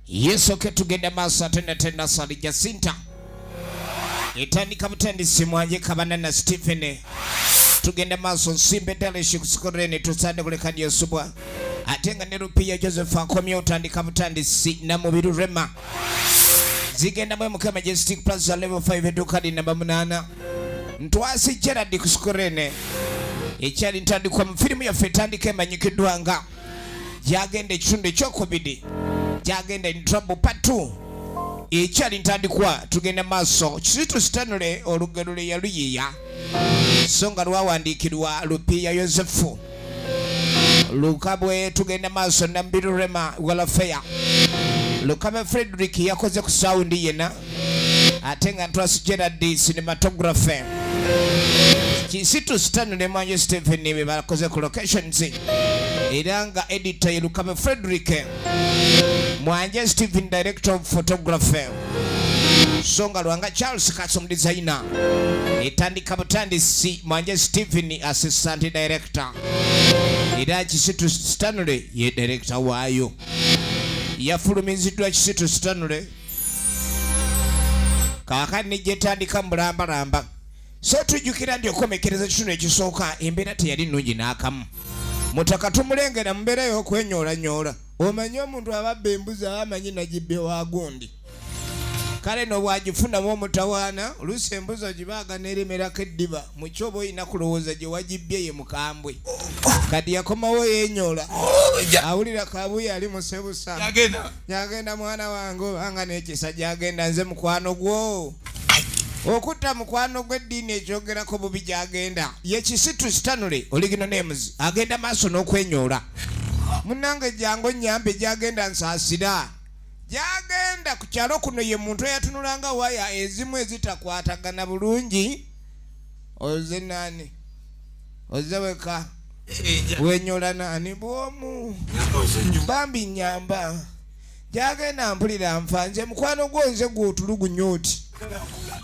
Yesu ketugenda maaso tena Sali Jacinta etandika butandisi mwanje kabana na Stephen tugenda maaso nsimbe ddala ekikusikorere tusande kulekani yosubwa atenga ne Rupiya Joseph akomye otandika butandisi na mubiru Rema zigenda mwe Mukama Majestic Plaza level 5 edukadi namba 8 Ntwasi Gerard kusikorene ekyali ntandikwa mu firimu yaffe etandika emanyikiddwanga gyagenda ekitundu ekyokubiri gyagenda in trouble part 2 ekyali ntandikwa tugenda maaso kisitu sitanule olugero lwe yaluyiya so nga lwawandiikirwa Rupiya Yosefu Lukabwe tugenda maaso Nambiru Rema Welfare Lukabe Frederick yakoze ku sound yena ate nga Ntwasi Gerard cinematography kisitu sitanule Mwanje Stephen be bakoze ku locations Iranga editor Lukabe Frederick Mwanje Stephen director of photography Songa Lwanga Charles Kasum designer etandika butandisi Mwanje Stephen assistant director Ida kisitu Stanley ye director wayo yafulumiziddwa kisitu Stanley kakani jetandika mbalamba so tujukira ndio komekereza kitundu ekisooka embeera teyali nnungi n'akamu mutaka tumulengera mbeera y'okwenyola omanyi omuntu ababba embuzi abamanyi nagibbe wagundi kale no bwagifunamu omutawaana oluusi embuzi ogibaaga n'eremerako eddiba mu kyoba oyina kulowooza gye wagibbye ye mukambwe kati yakomawo yenyola awulira kabuye ali musebusa yagenda mwana wange obanga n'ekisa gyagenda nze mukwano gwo okutta mukwano gw'eddiini ekyogerako bubi gyagenda ye kisitu Stanley original names agenda maaso n'okwenyola munnange jango nyambe gyagenda nsaasira gyagenda ku kyalo kuno ye muntu eyatunulanga waya ezimu ezitakwatagana bulungi oze nani ozeweka wenyola nani bwomu bambi nyamba gyagenda mpulira nfanze mukwano gwonze gwotulugunya oti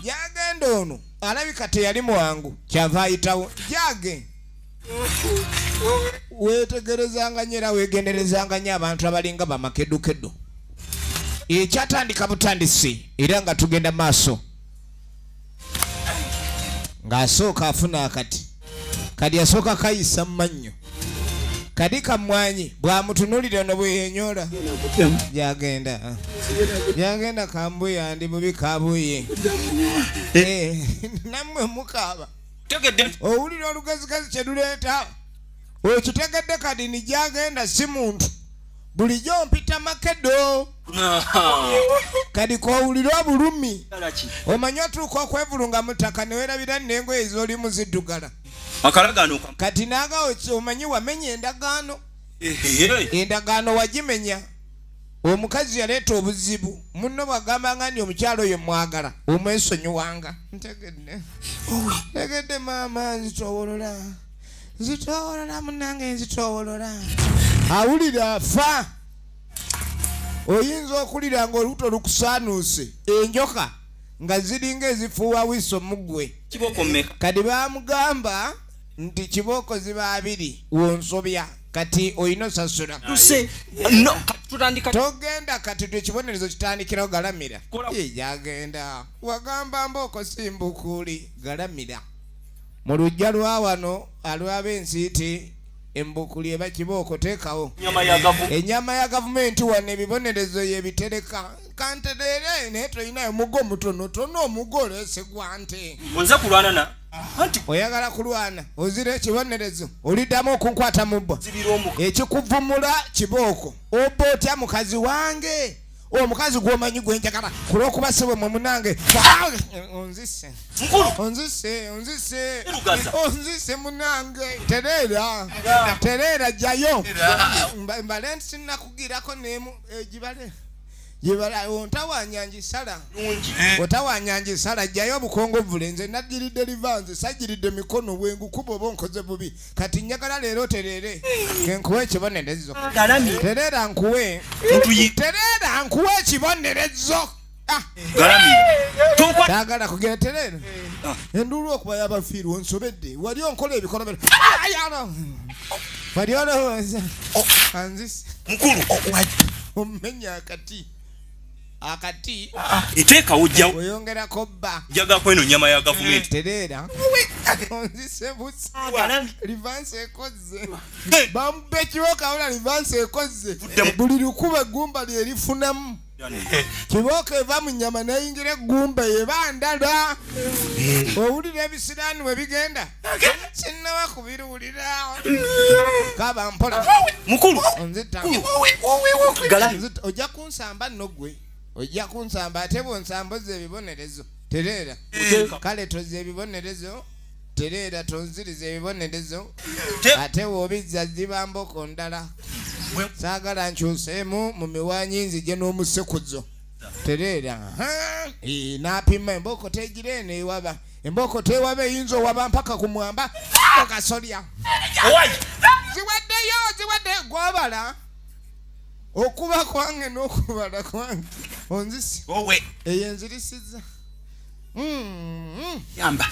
gyagenda ono alabika teyali mwangu kyava ayitawo gyage wetegerezanga nyera wegenderezanga nnyo abantu abalinga bamakedukedo ekyatandika butandisi era nga tugenda maaso ng'asooka afuna akati kadi asooka kayisa mmannyo kadi kamwanyi bwamutunulira ono bwe yenyola gyagenda kambuye andi bubi kabuye nammwe mukaaba owulira olugezigezi kye luleeta okitegedde kadi ni gyagenda si muntu bulijjo mpita makedo kadi kowulira obulumi omanyi otuuka okwevulunga mutaka newerabira n'engoye ez'olimu ziddugala kati naagawo omanyi wamenya endagaano wagimenya omukazi yaleeta obuzibu munno bwagambanga nti omukyalo oyo mwagala omwesonyiwanga ntegedde maama nzitowolola munange nzitowolola awulira afa oyinza okulira nga olubuto lukusaanuuse enjoka nga ziringa ezifuuwa wiso muggwe kati bamugamba nti kibooko ziba 2 wonsobya kati oyina osasula togenda kati ekibonerezo kitandikirawo galamira gyagenda wagamba mbooko simbukuli galamira mu lujja lwa wano alw'ab'ensiiti embukuli eba kibooko teekawo ennyama ya gavumenti wano ebibonerezo yebitereka kanterere naye toyinayo mugo mutonotono omugo oleese gwante onze kulwana oyagala kulwana ozira ekibonerezo oliddamu okunkwata mubbo ekikuvumula kibooko oba otya mukazi wange omukazi gwomanyi gwenjagala kulwokuba sibwe mwe munange onzise munange terera jayo mbale sinakugirako nemu gibale otawanyanjisala jayo bukongo vule nze nagiridde livanze sagiridde mikono bwengu kuba oba nkoze bubi kati njagala leero terere nkuwe ekibonerezo terera nkuwe ekibonerezo tagala kugera terera endulu okuba yabafiirwa onsobedde wali onkola ebikolobero wali ono anzise mukulu omenya akati akati eteeka ujja oyongerako bba njaga kweno nyama ya gavumenti tereera onzise busi livansi ekoze bamube kiboka wala livansi ekoze buli lukuba eggumba lyerifunamu kiboka eva mu nyama neyingira eggumba eba ndala owulira ebisiraani we bigenda sinnawa kubiruwulira kaba mpola mukulu onzita ojja kunsamba nno gwe ojja kunsamba ate bwonsamba ozza ebibonerezo tereera kale tozza ebibonerezo tereera tonziriza ebibonerezo ate woobizza ziba mboko ndala saagala nkyuseemu mu miwanyi nzije n'omusekuzo tereera n'apima emboko tegireeno ewaba emboko tewaba eyinza owaba mpaka ku mwamba okasolya ziwaddeyo gwobala okuba kwange n'okubala kwange onzisi eyo enzirisiza yamba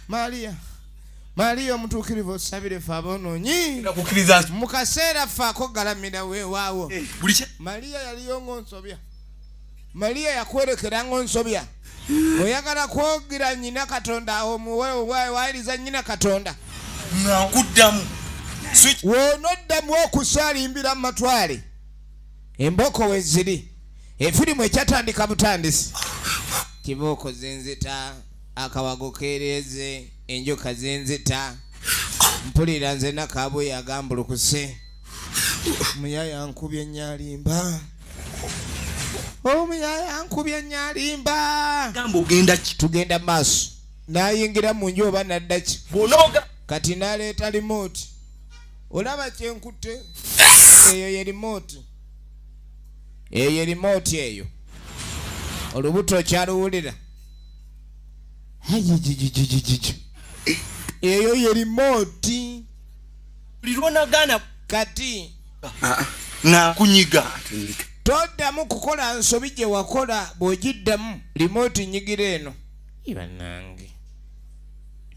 Maria omutuukirivu osabire ffe aboonoonyi mu kaseera ffe akogalamira weewaawo Maria yaliyo ng'onsobya Maria yakwerekera ng'onsobya oyagala kwogira nnyina Katonda waayiriza nnyina Katonda nakuddamu woonoddamu okusaalimbira mu matwale emboko we ziri efirimu ekyatandika butandisi kibooko zenzita akawago keereeze enjoka zenzita mpulira nze nakaabuye agambulukuse muyaya nkubye nyalimba omuyaya nkubye nyalimba gamba ogenda ki tugenda maaso nayingira mu nju oba naddaki kati naleeta limoti olaba kyenkutte eyo ye limoti eyo olubuto okyaluwulira eyo ye limoti lirwanagana kati nakunyiga toddamu kukola nsobi gye wakola bw'ogiddamu limoti nyigira eno ibanange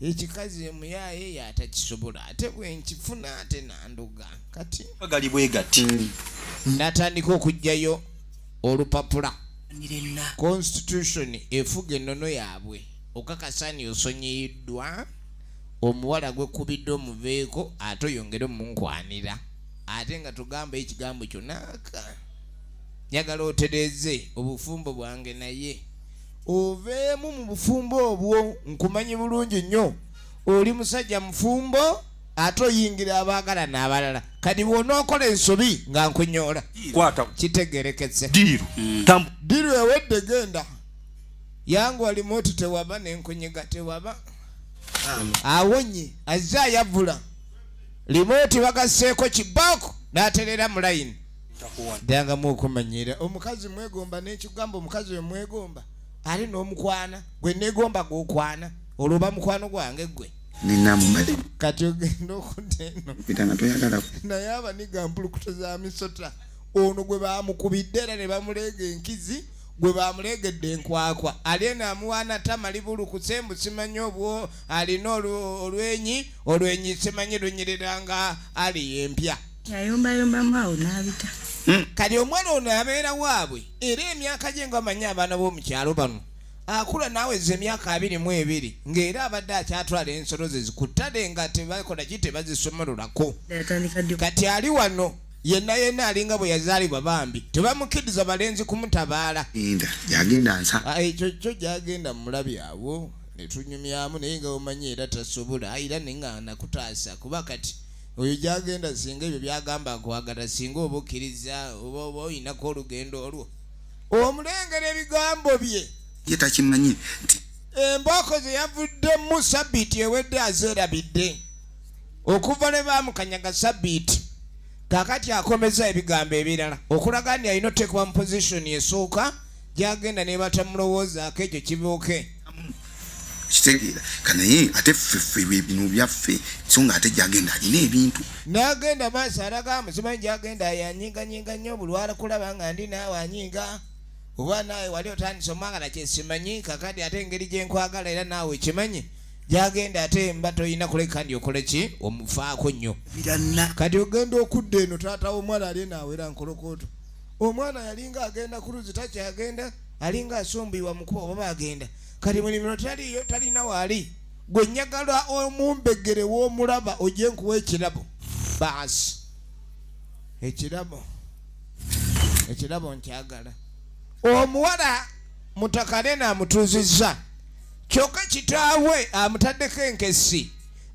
ekikazi emuyaaye yatakisobola ate bwenkifuna ate nanduga kati gali bwegati natandika okugjayo olupapula constitution efuga ennono yaabwe okakasani osonyiyiddwa omuwala gwe kubidde omuveeko ate oyongere omunkwanira ate nga tugamba ekigambo kyonaka njagala otereeze obufumbo bwange naye oveemu mu bufumbo obwo nkumanyi bulungi nnyo oli musajja mufumbo ate oyingira abaagala n'abalala kati bw'onookola ensobi nga nkunyoola kitegerekese diru ewedde genda yangu alimoti tewaba nenkunyiga tewaba awonye azze ayavula limoti bagasseeko kibaako n'aterera mu layini ddangamu okumanyira omukazi mwegomba n'ekigambo omukazi we mwegomba ali n'omukwana gwe negomba gwokwana olwoba mukwano gwange gwe kati ogenda okudda eno naye abaniga mpulukuto za misota ono gwe bamukubidde era ne bamuleega enkizi gwe bamuleegedde enkwakwa ali eno amuwaana tamali bulukuse mbu simanyi obwo alina olwenyi simanyi lunyirira nga ali yempya yayombayombamu awo n'abita kati omwana ono abeera waabwe era emyaka gye ngamanyi abaana b'omukyalo bano akula naaweza emyaka 22 ng'era abadde akyatwala ensolo ze zikuttale nga tebakola ki tebazisomololako kati ali wano yenna alinga bwe yazaalibwa bambi tebamukkiriza balenzi kumutabaala ekyo kyo gyagenda mulabi awo netunyumyamu naye nga omanyi era tasobola era nenga nakutaasa kuba kati oyo gyagenda singa ebyo byagamba nkwagala singa oba okkiriza oba oyinako olugendo olwo omulengera ebigambo bye ye takimanyi nti emboko ze yavuddemu sabbiiti ewedde azeerabidde okuva ne baamukanyaga sabbiiti kakati akomeza ebigambo ebirala okulaga nti alina oteekwa mu pozishoni esooka gyagenda ne batamulowoozaako ekyo kibuuke kitegeera kanaye ate ffe bino byaffe so nga ate gyagenda alina ebintu n'agenda maaso alaga musimanyi gyagenda yanyinganyinga nnyo bulwala kulaba nga ndi naawe anyiga oba naawe wali otandise omwagala kyesimanyi kakati ate engeri gyenkwagala era naawe kimanyi gyagenda ate mba toyina kuleka ndi okole ki omufaako nnyo kati ogenda okudda eno taata w'omwana ali naawe era nkolokooto omwana yalinga agenda ku luzi takyagenda alinga asumbibwa mukuba oba agenda kati mulimiro taliyo talina waali gwe njagala omumbegere w'omulaba ojje nkuwa ekirabo baasi ekirabo nkyagala omuwala mutakale n'amutuuzizza kyokka kitaawe amutaddeko enkesi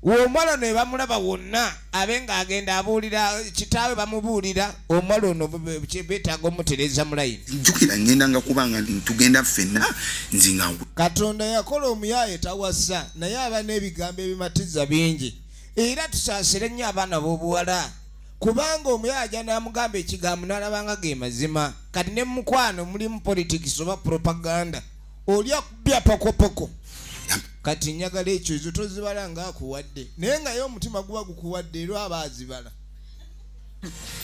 omwana ne bamulaba wonna abe ng'agenda abuulira kitaawe bamubuulira omwana ono beetaaga omutereeza mulayini jjukira ngenda nga kubanga tugenda ffenna nzinga katonda yakola omuyaaye tawassa naye aba n'ebigambo ebimatiza bingi era tusaasire nnyo abaana b'obuwala kubanga omuyaaye ajja n'amugamba ekigambo n'alabanga ge mazima kati ne mukwano mulimu politics oba propaganda olya kubya pokopoko kati njagala ekyo ezo tozibala ng'akuwadde naye nga ye omutima guba gukuwadde era aba azibala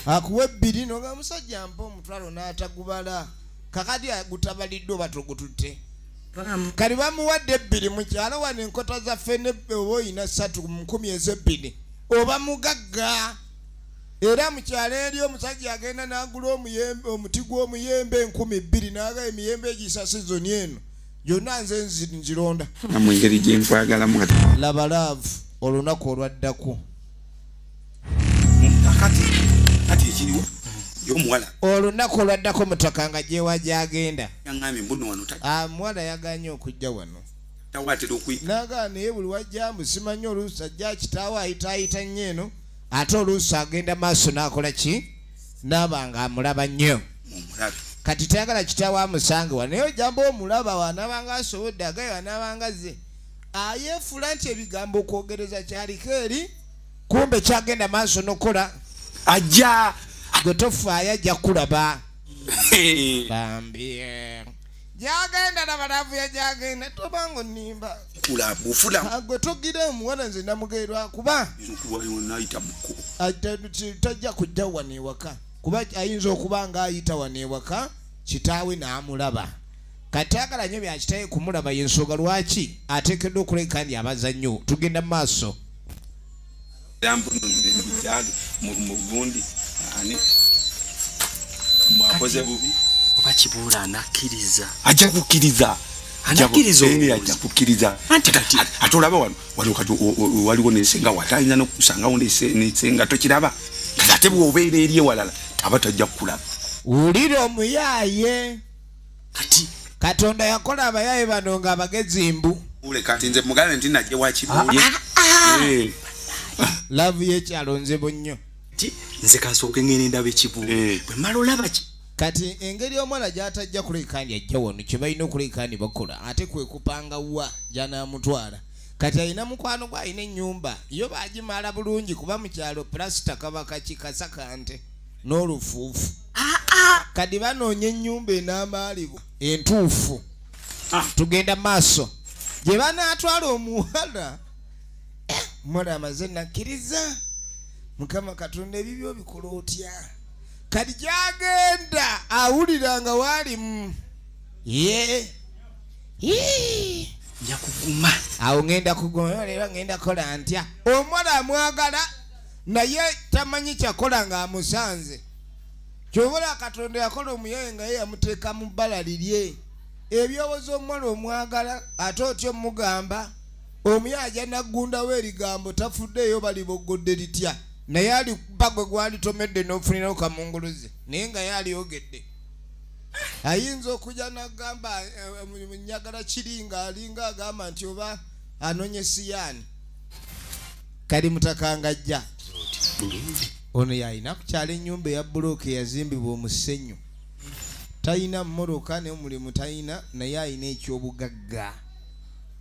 akuwa ebbiri noga musajja mpa omutwalo n'atagubala kakati agutabaliddwe oba togututte kati bamuwadde ebbiri mukyalo wano enkota zaffe oba oyina 3 mu 10 ez'ebbiri oba mugagga era mukyalo eri omusajja agenda n'agula omuti gw'omuyembe 2,000 n'aga emiyembe egisa sizoni eno yonna nze nzironda mu ngeri gye nkwagalamu laba laavu olunaku olwaddako kati ekiriwo y'omuwala olunaku olwaddako mutaka nga gyewa gyagenda yaŋŋambye mbuno wano muwala yaganye okujja wano tawatera nagaa naye buli wajjambu simanyi oluusi ajja kitaawe ayitaayita nnyo eno ate oluusi agenda maaso n'akola ki naaba nga amulaba nnyo kati tayagala kitaawe amusange wano naye ojjamba omulaba wanaabanga asobodde agaye wanaabanga ze ayeefula nti ebigambo okwogereza kyaliko eri kumbe kyagenda maaso n'okola ajja gwe tofaayo ajja kulaba bambye gyagenda nabalaavu yagyagenda tobanga onnimba gwe togira omuwala nze namugerwa kuba tajja kujja wano ewaka kuba ayinza okuba nga ayita wano ewaka kitaawe n'amulaba kati agala nnyo byakitaye kumulaba yensonga lwaki ateekeddwa okuleka ndi abaza nnyo tugenda mu maaso mugundi ani mwakoze bubi oba kibuula anakkiriza ajja kukkiriza ajja kukkiriza ate olaba wano waliwo n'ensenga watayinza n'okusangawo n'ensenga tokiraba kati ate bw'obeera eri ewalala aba tajja kukulaba wulira omuyaaye kati katonda yakola abayaaye bano ng'abagezi mbu kati nze mugambe nti najje wakibuulye laavu y'ekyalo nzebo nnyo nze kansooke ngene ndaba ekibuule bwe mala olaba kati engeri omwana gy'atajja kuleka ndi ajja wano kye balina okuleka ndi bakola ate kwe kupanga wa gy'anaamutwala kati alina mukwano gwe alina ennyumba yo baagimala bulungi kuba mu kyalo pulasita kabaka kikasaka nte n'olufuufu kati banoonya ennyumba en'amaalibwa entuufu tugenda maaso gye banaatwala omuwala omuwala amaze nakkiriza mukama katonda ebibyo bikola otya kati gyagenda awulira nga waalimu njakuguma awo ngenda kuguma leero ngenda kola ntya omwana amwagala naye tamanyi kyakola ng'amusanze kyobola katonda yakola omuyaaye nga ye yamuteeka mu bbala lirye ebyowoza omwana omwagala ate otyo omugamba omuyaaye ajja naggundawo erigambo tafuddeeyo baliboggodde litya naye ali bagwe gwalitomedde n'ofunirawo kamunguluze naye nga ye alyogedde ayinza okujja nagamba nyagala kiri nga alinga agamba nti oba anonye siyaani kali mutakangajja ono yalina kukyala ennyumba eya bulooka eyazimbibwa omusenyu talina mmoroka n'omulimu talina naye alina ekyobugagga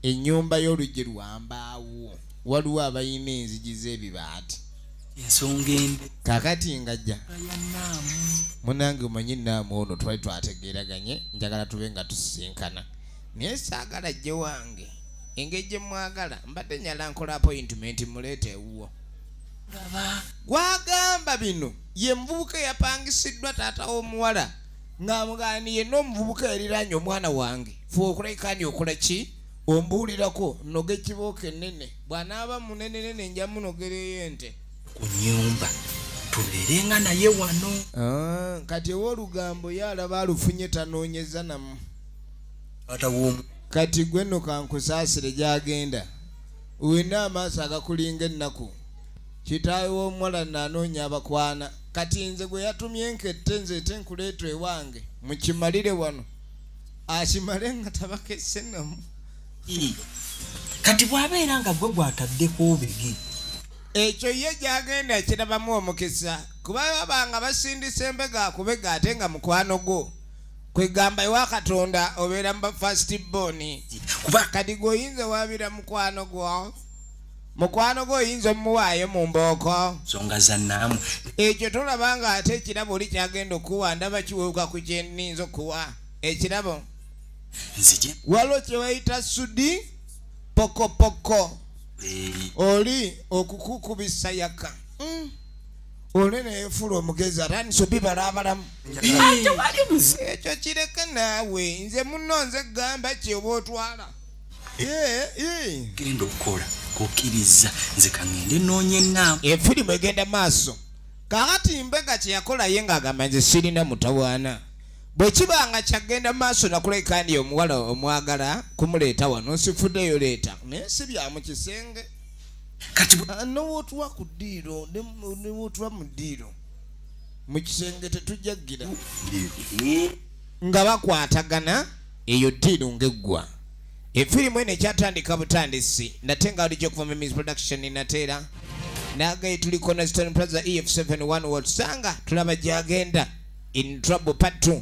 ennyumba y'oluggi lwambaawo waliwo abalina enzigi z'ebibaati ensonga embi kakati ngajja munange omanyi naamu ono twali twategeeraganye njagala tube nga tusisinkana naye saagala ajje wange engeri gye mwagala mbadde nyala nkola appointment muleete ewuwo gwagamba bino ye muvubuka eyapangisiddwa taata w'omuwala ng'amugaani yenna omuvubuka eriranye omwana wange fe okulekani okola ki ombuulirako noga ekibooka ennene bw'anaaba munenenene nja munogerayo ente ku nnyumba tubeerenga naye wano. Kati olugambo yalaba alufunye tanoonyeza namu. Kati gwe nno kankusaasire gy'agenda. Wena amaaso agakulinga ennaku. Kitaawe w'omuwala n'anoonya abakwana. Kati nze gwe yatumye enkette nzeete nkuleeta ewange. Mukimalire wano. Akimale nga tabakesse namu. Kati bw'abeera nga gwe gw'ataddeko obegi. Ekyo ye gy'agenda kirabamu omukisa. Kuba babanga basindisa embega akubega ate nga mukwano gwo. Kwegamba ewa Katonda obeera mu first born. Kuba kati gwoyinza wabira mukwano gwo. Mukwano gwo oyinza omuwaayo mu mbooko. Nsonga za nnaamu. Ekyo tolabanga ate ekirabo oli kyagenda okuwa ndaba kiwuuka ku kye nninza okuwa. Ekirabo nzije waliwo kye bayita sudi pokopoko. Oli okukukubisa yaka. Oli neefula omugezi atandisa obibala abalamu. Ekyo kireke naawe nze munno nze gamba kyoba otwala. Genda okukola kokkiriza nze kangende noonye ennaamu. Efirimu egenda maaso. Kakati mbega kye yakola ye ng'agamba nze sirina mutawaana. Bwe kibanga kyagenda maaso nakulekandi omuwala omwagala kumuleeta wano nsifuddeyo leeta. Naye si bya mu kisenge. Kati n'owotuwa ku ddiiro n'owotuwa mu ddiiro. Mu kisenge tetujjaggira. Nga bakwatagana eyo ddiiro ng'eggwa. Efirimu eno ekyatandika butandisi nate nga alijja okuva mu Miss Production nateera. Nagaye tuli Cornerstone Plaza EF71 Watsanga tulaba gyagenda in trouble part 2.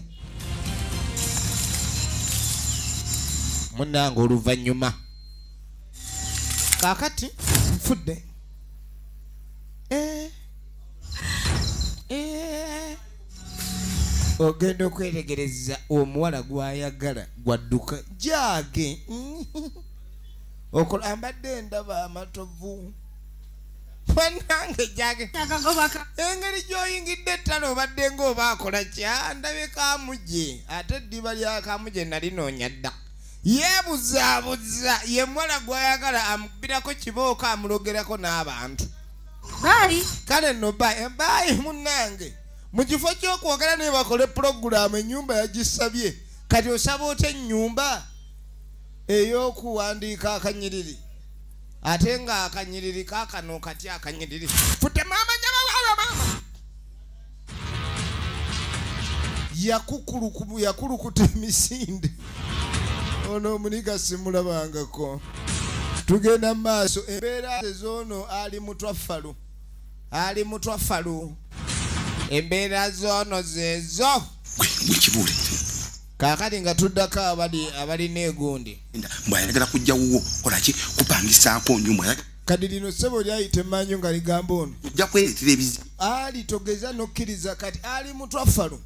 Munanga oluvannyuma. Kakati nfudde. Ogenda okwetegereza omuwala gw'ayagala gwadduka gyage. Ambadde endaba amatovu. Bannange gyage. Engeri gy'oyingidde ettale obadde ng'oba akola kya ndabye Kaamuje. Ate eddiba lya Kaamuje nalinoonya dda. Yeebuzaabuza ye muwala gw'ayagala amukubirako kibooka amulogerako n'abantu. Kale nno bayi munnange. Mu kifo ky'okwogera ne bakole pulogulaamu ennyumba yagisabye. Kati osaba otya ennyumba ey'okuwandiika akanyiriri. Ate nga akanyiriri kaakano kati akanyiriri. Fute maama nyabawala maama. Yakulukuta emisinde. Ono omuniga simulabangako. Tugenda mu maaso embeera zoono ali mutwaffalu. Ali mutwaffalu. Embeera zoono zezo. Mukibule. Kaakati nga tuddako abalina egundi. Mbwayagala kujja wuwo kolaki kupangisaako nyumba. Kadi lino ssebo lyayita emmanyo nga ligamba ono. Ojja kwereetera ebizibu. Ali togeza n'okkiriza kati ali mutwaffalu.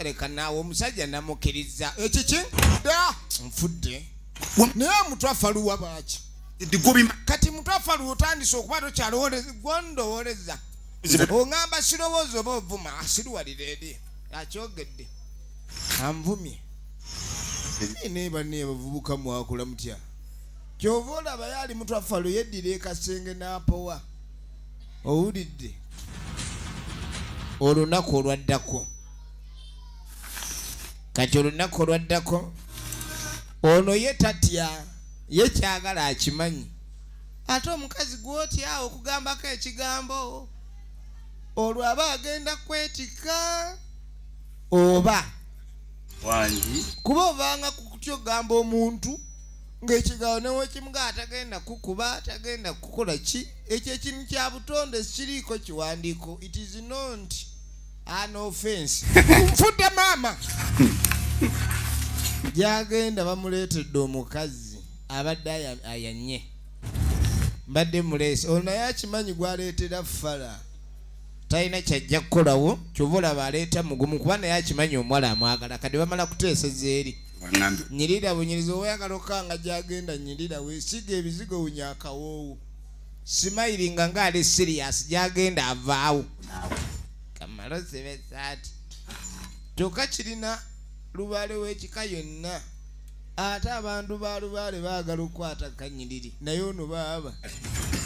Leka naawe omusajja namukkiriza. Ekiki? Da! Nfudde. Naye mutwaffalu wabaaki? Kati mutwaffalu otandise okuba tokyalowoleza gw'ondowooleza. Oŋŋamba sirowooza oba ovuma asiruwalira eri. Akyogedde. Anvumye. Naye banne abavubuka mwakula mutya. Kyova olaba yali mutwaffalu yeddira ekasenge n'apowa. Owulidde? Olunaku olwaddako. Kati olunaku olwaddako ono ye tatya ye kyagala akimanyi. Ate omukazi gw'otya okugambako ekigambo olwo aba agenda kwetika oba wangi kuba ovanga kukutya ogamba omuntu ng'ekigambo newe kimuga atagenda kukuba atagenda kukola ki. Ekyo ekintu kya butonde sikiriiko kiwandiiko. It is not an offense. Nfudde maama. Gyagenda bamuleetedde omukazi abadde ayanye. Mbadde muleese ono naye akimanyi gwaleetera ffala. Talina kyajja kukolawo kyova olaba aleeta mugumu kuba naye akimanyi omuwala amwagala. Kati bamala kuteeseza eri. Nyirira bunyiriza oyagala okanga gyagenda nyirira weesiga ebizigo wunya akawoowo. Simayiringa ng'ali serious gyagenda avaawo. Kamalo sebesaati. Kyokka kirina lubaale w'ekika yonna. Ate abantu ba lubaale baagala okukwata kanyiriri. Naye ono baaba.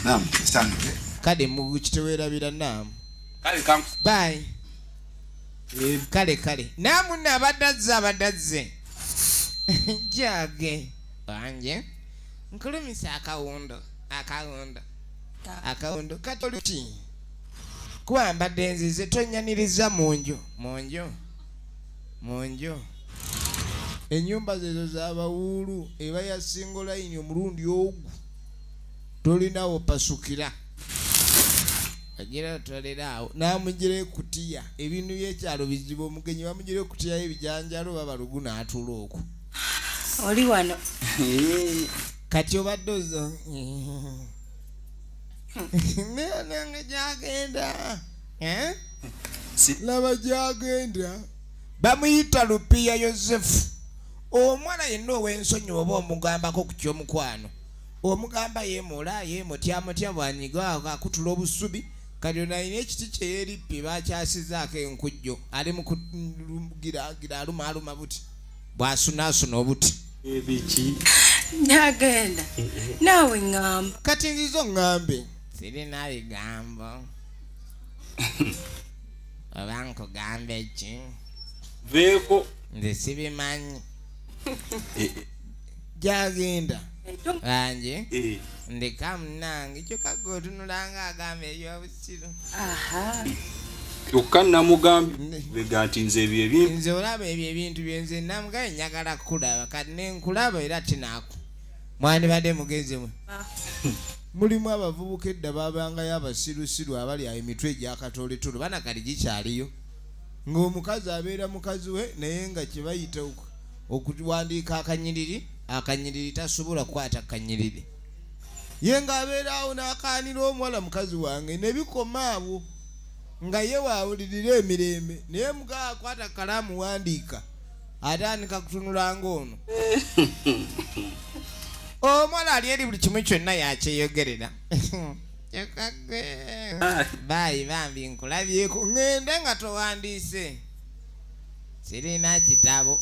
Naamu, kisange. Kade mu kiteweerabira naamu. bye kale namunne abadazze jage wanje nkulumisa akawundo katoluti kwambadde nzize tonyaniriza munju ennyumba zezo z'abawuulu eba ya single line omulundi ogwo tolinawo pasukira agira tolerawo namugira ekutiya ebintu byekyalo bizibu omugenyi bamugira ekutiya ebijanjalo babalugu n'atula okwo oli wano kati obadde ozo nange gyagenda laba gyagenda bamuyita Lupiya Yosefu omwana yenna ow'ensonyi oba omugambako ku kyomukwano omugamba yemutya bwanyiga akutula obusubi kati onalina ekiti kyeyerippi bakyasizaako enkujjo ali mukugira aluma buti bwasunaasuna obuti ebiki nyagenda naawe ngamba kati nzizo ngambe sirina bigambo oba nkugambe ki veeko nze sibimanyi gyagenda anje ndeka munange kyokka otunulanga agamba ebyobusiru kyokka namugambye bega nti nze ebyo ebintu nze olaba ebyo ebintu byenze namugaye njagala kukulaba kati nenkulaba era tinaku mwandibadde mugenzi mwe mulimu abavubuka edda babangayo abasirusiru abali ayo emitwe egyakatoletolo bana kali gikyaliyo ng'omukazi abeera mukazi we naye nga kyebayita okuwandiika akanyiriri tasobola kukwata kanyiriri ye ng'abeera awo n'akaanira omuwala mukazi wange ne bikoma abo nga ye waawulirira emirembe naye mugaa akwata kalaamu wandiika atandika kutunulanga ono omwana ali eri buli kimu kyonna yakyeyogerera bayi bambi nkulabyeko ngende nga towandiise sirina kitabo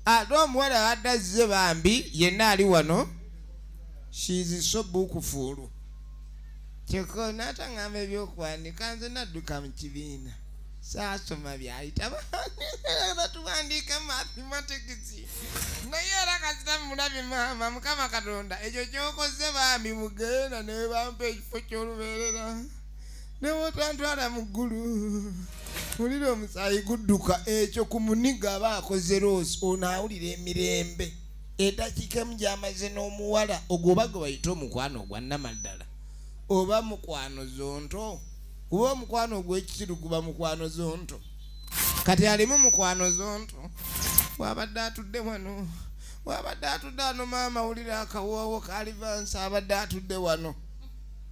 ate omuwala waddazze bambi yenna ali wano shiiziso buukufuulu kyokka n'ataŋŋamba ebyokuwandiika nze nadduka mu kibiina saasoma byayita batuwandiika mathematics naye era kasita mulabe maama mukama katonda ekyo kyokoze bambi mugenda ne bampa ekifo ky'olubeerera ne bwotantwala mu ggulu wulira omusaayi gudduka ekyo ku muniga aba akoze roosi ono awulira emirembe eddakiika emu gy'amaze n'omuwala ogwo oba gwe bayita omukwano ogwa nnamaddala oba mukwano zonto kuba omukwano ogw'ekisiru guba mukwano zonto kati alimu mukwano zonto wabadde atudde wano maama wulira akawoowo kalivansi abadde atudde wano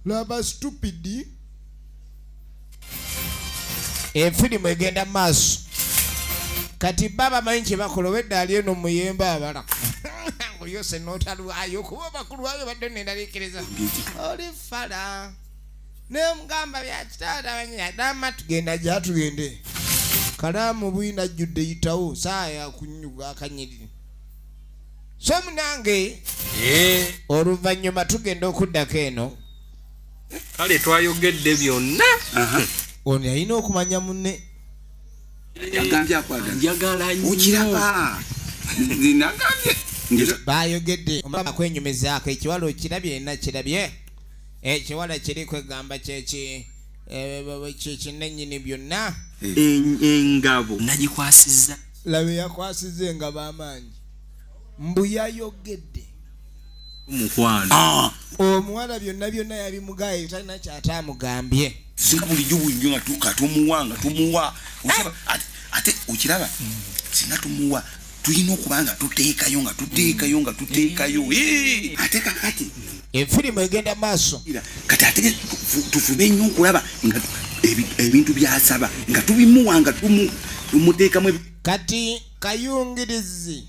laba stupidi efirimu egenda mu maaso kati baba manyi kye bakola obedda ali eno muyembe abala yose n'otalwayo kuba bakulwayo badde nendaliikiriza oli fala nemugamba byakitaata banyadama tugenda gyatugende kalaamu bwina ajjudde yitawo saa yakunyuga akanyiriri so munange oluvannyuma tugenda okuddako eno kale twayogedde byonna ono yalina okumanya munne njagala okiraba nagambye bayogedde omulaba kwenyumizaako ekiwala okirabye yenna kirabye ekiwala kiri kwegamba kyekinennyini byonna engabo nagikwasizza labe yakwasiza engabo amaanyi mbu yayogedde omukwano omuwala byonna yabimugaye talina kyatamugambye singa bulijjo bwinjo nga tumuwa ate okiraba singa tumuwa tulina okuba nga tuteekayo ate kakati efirimu egenda maaso kati ate tufube nnyo okulaba nga ebintu byasaba nga tubimuwa nga tumuteekamu kati kayungirizi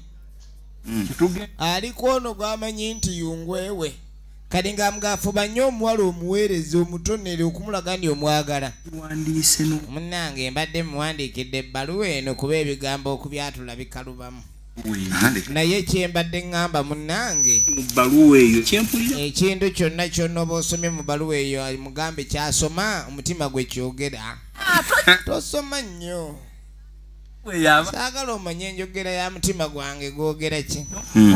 aliko ono gwamanyi nti yungwewe kati nga mugafuba nnyo omuwala omuweereza omutonere okumulaga ndi omwagala munnange mbadde muwandiikidde ebbaluwa eno kuba ebigambo okubyatula bikalubamu naye kyembadde ŋŋamba munnange mu bbaluwa eyo kyempulira ekintu kyonna kyonna oba osomye mu bbaluwa eyo mugambe kyasoma omutima gwe kyogera tosoma nnyo weyaba saagala omanye enjogera ya mutima gwange gwogera ki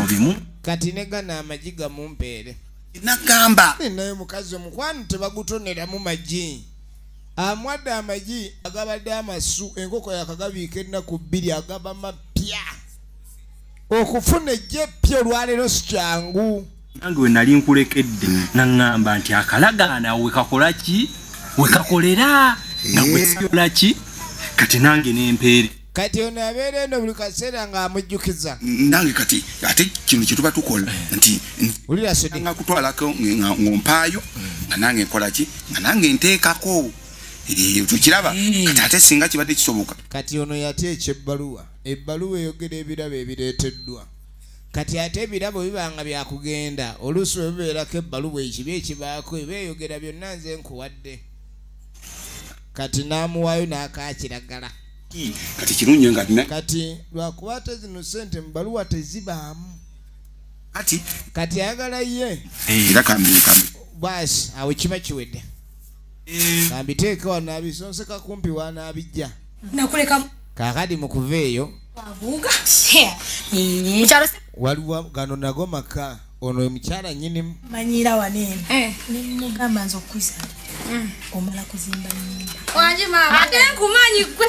obimu kati ne gana amagi gamumpeere nagamba naye mukazi omukwano tebagutoneramu magi amwadde amagi agabadde amasu enkoko yakagabiika ennaku 2 agaba mapya okufuna ejja eppya olwaleero si kyangu nange we nali nkulekedde naŋŋamba nti akalagaana wekakolera nga wekola ki kati nange nempeere kati ono abeera eno buli kaseera ng'amujjukiza nange kati ate kino kyetuba tukola nti ulira sodi nga kutwalako ngompaayo nga nange nkola ki nga nange nteekako tukiraba kati ate singa kibadde kisoboka kati ono yateeka ebbaluwa eyogera ebirabo ebireeteddwa kati ate ebirabo bibanga byakugenda oluusi bwe bibeerako ebbaluwa ekibi ekibaako ebyeyogera byonna nze nkuwadde kati n'amuwaayo n'akakiragala kati kirungi nga kati lwakuba ate zino ssente mu baluwa tezibaamu kati ayagala ye era kambi basi awo kiba kiwedde kambiteeka wanaabisonseka kumpi wanaabijja nakuleka kaakadi mu kuva eyo abuga waliwo gano nago maka ono omukyala nnyinimu manyira wanene nimugamba nze okwiza omala kuzimba nnyumba wanje mama ate nkumanyi gwe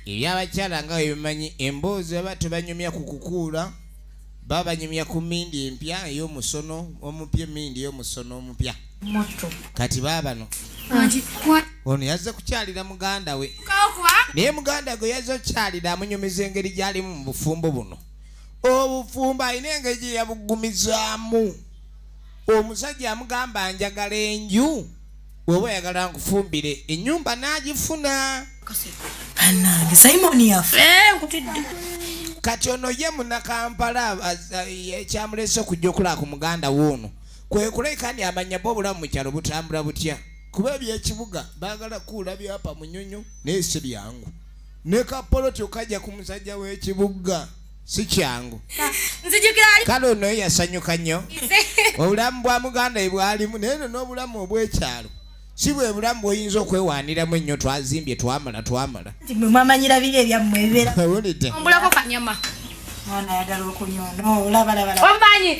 ebyabakyala nga webimanyi emboozi baba tebanyumya ku kukuula baba banyumya ku mmindi empya ey'omusono omupya emmindi ey'omusono omupya kati baabano ono yazze kukyalira muganda we naye muganda gwe yazze okukyalira amunyumiza engeri gy'alimu mu bufumbo buno obufumbo alina engeri gye yabugumizaamu omusajja amugamba njagala enju bw'oba oyagala nkufumbire ennyumba n'agifuna anange simoni yafe kati ono ye munakampala ekyamulese okujja okulaba ku muganda w'ono kwe kuleka ndi amanya bo obulamu mu kyalo butambula butya kuba ebyekibuga baagala kuula byapa munyonyo naye si byangu ne kapoloti okajja ku musajja w'ekibuga si kyangu kale ono ye yasanyuka nnyo obulamu bwa muganda bwe bwalimu naye no n'obulamu obw'ekyalo si bwe bulamu bw'oyinza okwewaaniramu ennyo twazimbye twamala mwamanyira biri ebyammwe ebibeera owulidde ombulako kanyama mwana ayagala okunyona omanyi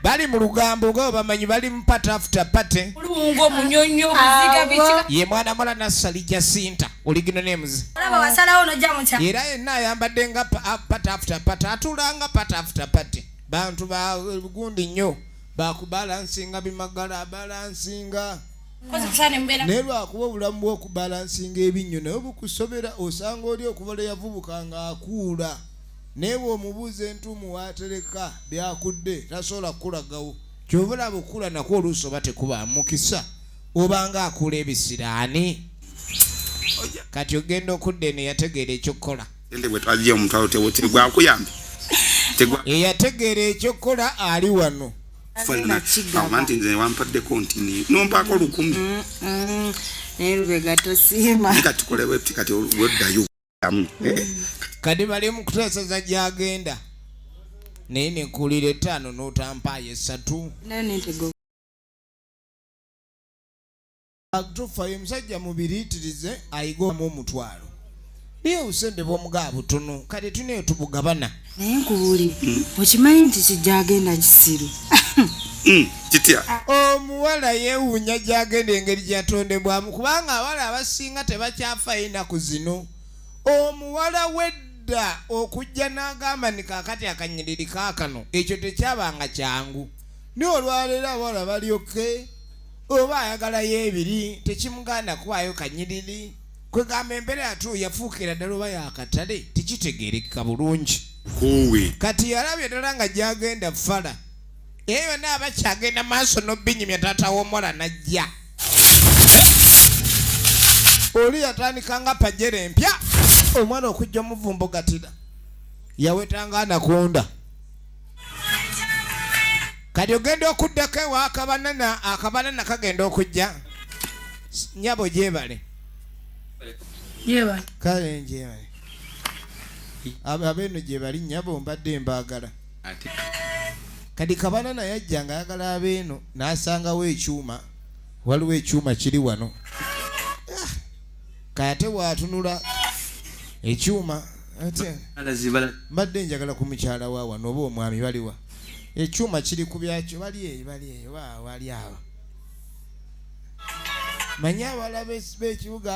bali mu lugambo nga bamanyi bali mu pate after pate olungo omunyonyo obuziga biki ye mwana mala Nassali Jacinta oligino nemuzi olaba wasalawo nojja mutya era yenna ayambadde nga pate after pate atulanga pate after pate bantu ba gundi nnyo bakubalansinga bimagala balansinga naye lwakuba obulamu bw'okubalansinga ebinnyo naye bukusobera osanga oli okuvala yavubuka ng'akuula naye bw'omubuuza entuumu waatereka byakudde tasobola kukulagawo kyova olaba okukula nakwo oluusi oba tekubaamu mukisa obanga akuula ebisiraani kati ogenda okudda eno yategeera ekyokukola eyategeera ekyokukola ali wano amanti nze wampaddeko nti nompaako 10 naye lubega tosiima kati tukolewo kati weddayo kadi bali mu kuteeseza gy'agenda naye nenkuulira 5 n'otampaayo 3 tufayo omusajja mubiriitirize ayigamu omutwalo naye obusente bw'omugaa butono kati tuneyo tubugabana naye nkubuulire okimanyi nti kijagenda kisiru kitya omuwala yeewuunya gy'agenda engeri gyatondebwamu kubanga abawala abasinga tebakyafa ennaku zino omuwala wedda okujja n'agamba ni kaakati akanyiriri kaakano ekyo tekyabanga kyangu naye olwaleero abawala balyoke oba ayagalayo ebiri tekimuganda kuwaayo kanyiriri kwegamba embeera yatu yafuukira ddala oba yakatale tekitegeereka bulungi kati yalabye ddala nga gy'agenda fala eyo yonna abakyagenda maaso n'obbinyimya taata w'omuwala najja oli yatandika nga pajera empya omwana okujja omuvumbogatira yawetanga anakonda kati ogenda okuddako ewa akabanana kagenda okujja nyabo gyebale kale njebale abeeno gyebali nyabo mbadde mbaagala kati kabanana yajja nga ayagala abeeno n'asangawo ekyuma waliwo ekyuma kiri wano kayate bwatunula ekyuma ate mbadde njagala ku mukyala wa wano oba omwami baliwa ekyuma kiri ku byakyo bali eyo wali awo manyi abala b'ekibuga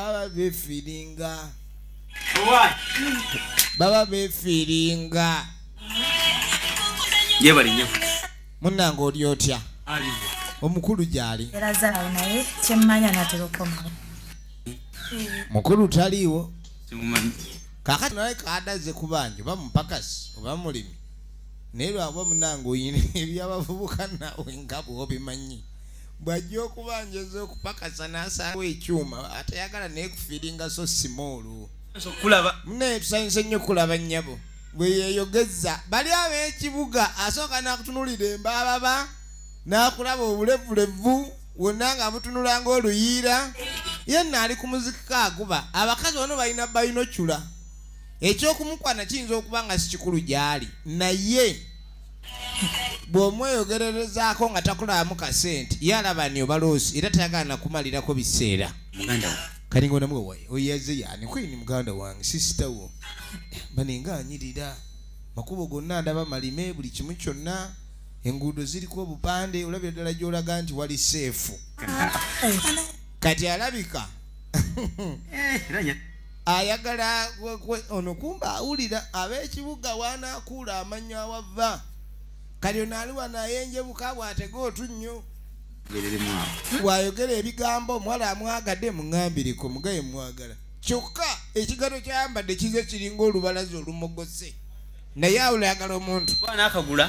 baba befiiringa yebalinnya munnange oli otya omukulu gyali era zaawo naye kyemmanya naterokoma mukulu taliiwo simumanyi kakati naye kaadaze ku bangi oba mupakasi oba mulimi naye lwaba munnange oyina ebyabavubuka nawe nga bwobimanyi bwajja okubanjeza okupakasa n'asaawo ekyuma atayagala naye kufiiringa so simoolu kulaba naye tusanyuse nnyo kulaba nnyabo bwe yeeyogeza bali ab'ekibuga asooka n'akutunulira embaababa n'akulaba obulevulevu wonna nga mutunula ng'oluyiira yenna ali ku muzika aguba abakazi bano balina bayinocula ekyokumukwana kiyinza okuba nga si kikulu gy'ali naye bw'omweyogererezaako nga takulabamu kasente ye alaba ni obaloosi era tayagala nakumalirako biseera muganda wo kalinga onamuwe oyaze yani kwini muganda wange sisita wo baninga anyirira makubo gonna ndaba malime buli kimu kyonna enguudo ziriko obupande olabira ddala gy'olaga nti wali seefu kati alabika ayagala ono kumba awulira ab'ekibuga waanakuula amannya awava kali ono ali wano ayenjebuka bw'atega otunnyo bw'ayogera ebigambo omuwala amwagadde muŋŋambireko mugaye mwagala kyokka ekigato kyayambadde kize kiringa olubalaza olumogose naye awula ayagala omuntu n'akagula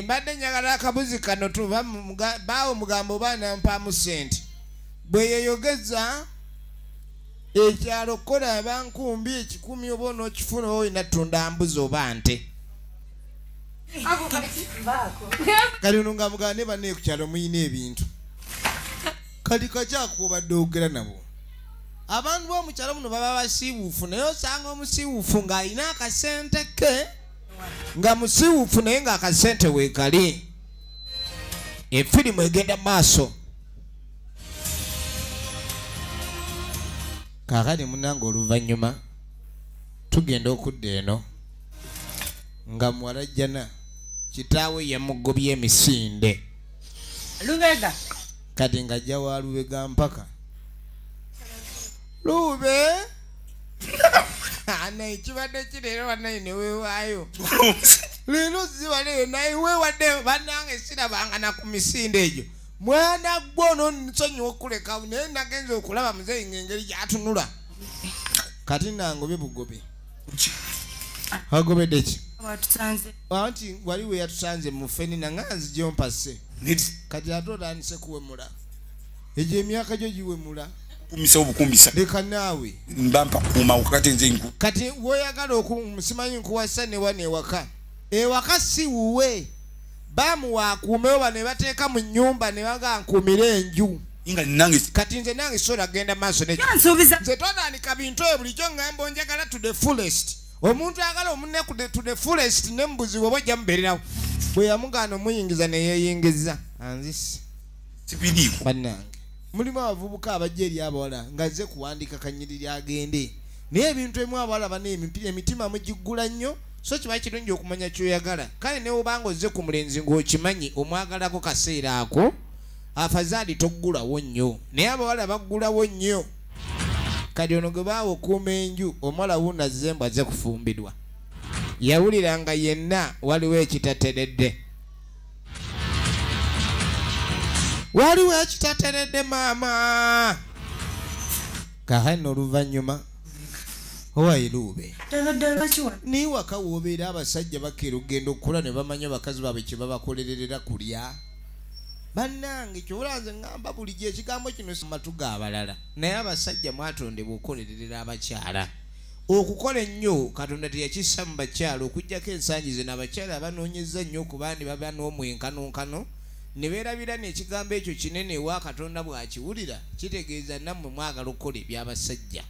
mbadde njagala akabuzi kano baawo mugambo oba nampaamu sente bwe yeyogeza ekyalo kola abankumbi 10 oba onookifuna oba olina tunda mbuzi oba nte kali ono nga mugala ne banne ku kyalo muyina ebintu kati kakyakubadde ogera nabo abantu b'omukyalo muno baba basiiwuufu naye osanga omusiiwuufu ng'alina akasente ke nga musiiwuufu naye ng'akasente weekali efirimu egenda maaso kaakati munnange oluvannyuma tugenda okudda eno nga muwala jjana kitaawe yamugobya emisinde lubega kati ng'ajja wa lubega mpaka lube anayi kibadde kireero banayi ne weewaayo leero ziwaleyo naye weewadde bannange sirabanga na ku misinde egyo mwana gwe onoonsonyiwa okuleka naye nagenza okulaba muzeeyi ng'engeri gy'atunula kati nangobye bugobe agobedde ki anti wali we yatusanze mu ffenina nga nzigyo mpase kati ate otandise kuwemula egyo emyaka gyo giwemula kumisa obukumbisa leka naawe mbampa kuuma wakati nze nku kati woyagala okumusimanyi nkuwasa newa newaka ewaka si wuwe bamuwa akuumewo bano ne bateeka mu nnyumba ne baga nkuumire enju nga nange kati nze nange sola genda maaso nze totandika bintu ebyo bulijjo ngamba onjagala to the fullest omuntu agala omunne to the fullest nembuzi bwe bwajja mubeererawo bwe yamugaana omuyingiza ne yeeyingiza anzisi sipiriiko bannange mulimu abavubuka abajja eri abawala nga zze kuwandiika kanyiriri agende naye ebintu emu abawala bana emitima mugiggula nnyo so kiba kirungi okumanya kyoyagala kale ne obanga ozze ku mulenzi ng'okimanyi omwagalako kaseera ako afazaali toggulawo nnyo naye abawala baggulawo nnyo kati ono gwe baawa okuuma enju omuwala wuuna zembwa azze kufumbirwa yawulira nga yenna waliwo ekitateredde waliwo ekitateredde maama kahano oluvannyuma owairuube naye waka woobeera abasajja bakeera okugenda okukola ne bamanya bakazi baabwe kye babakolerera kulya bannange kyobulanze ngamba bulijjo ekigambo kino matu g'abalala naye abasajja mwatondebwa okukolerera abakyala okukola ennyo katonda teyakissa mu bakyala okuggyako ensangi ze n'abakyala abanoonyeza nnyo ku bandi baba n'omwenkanonkano ne beerabira n'ekigambo ekyo kinene ewa katonda bw'akiwulira kitegeeza nammwe mwagala okukola eby'abasajja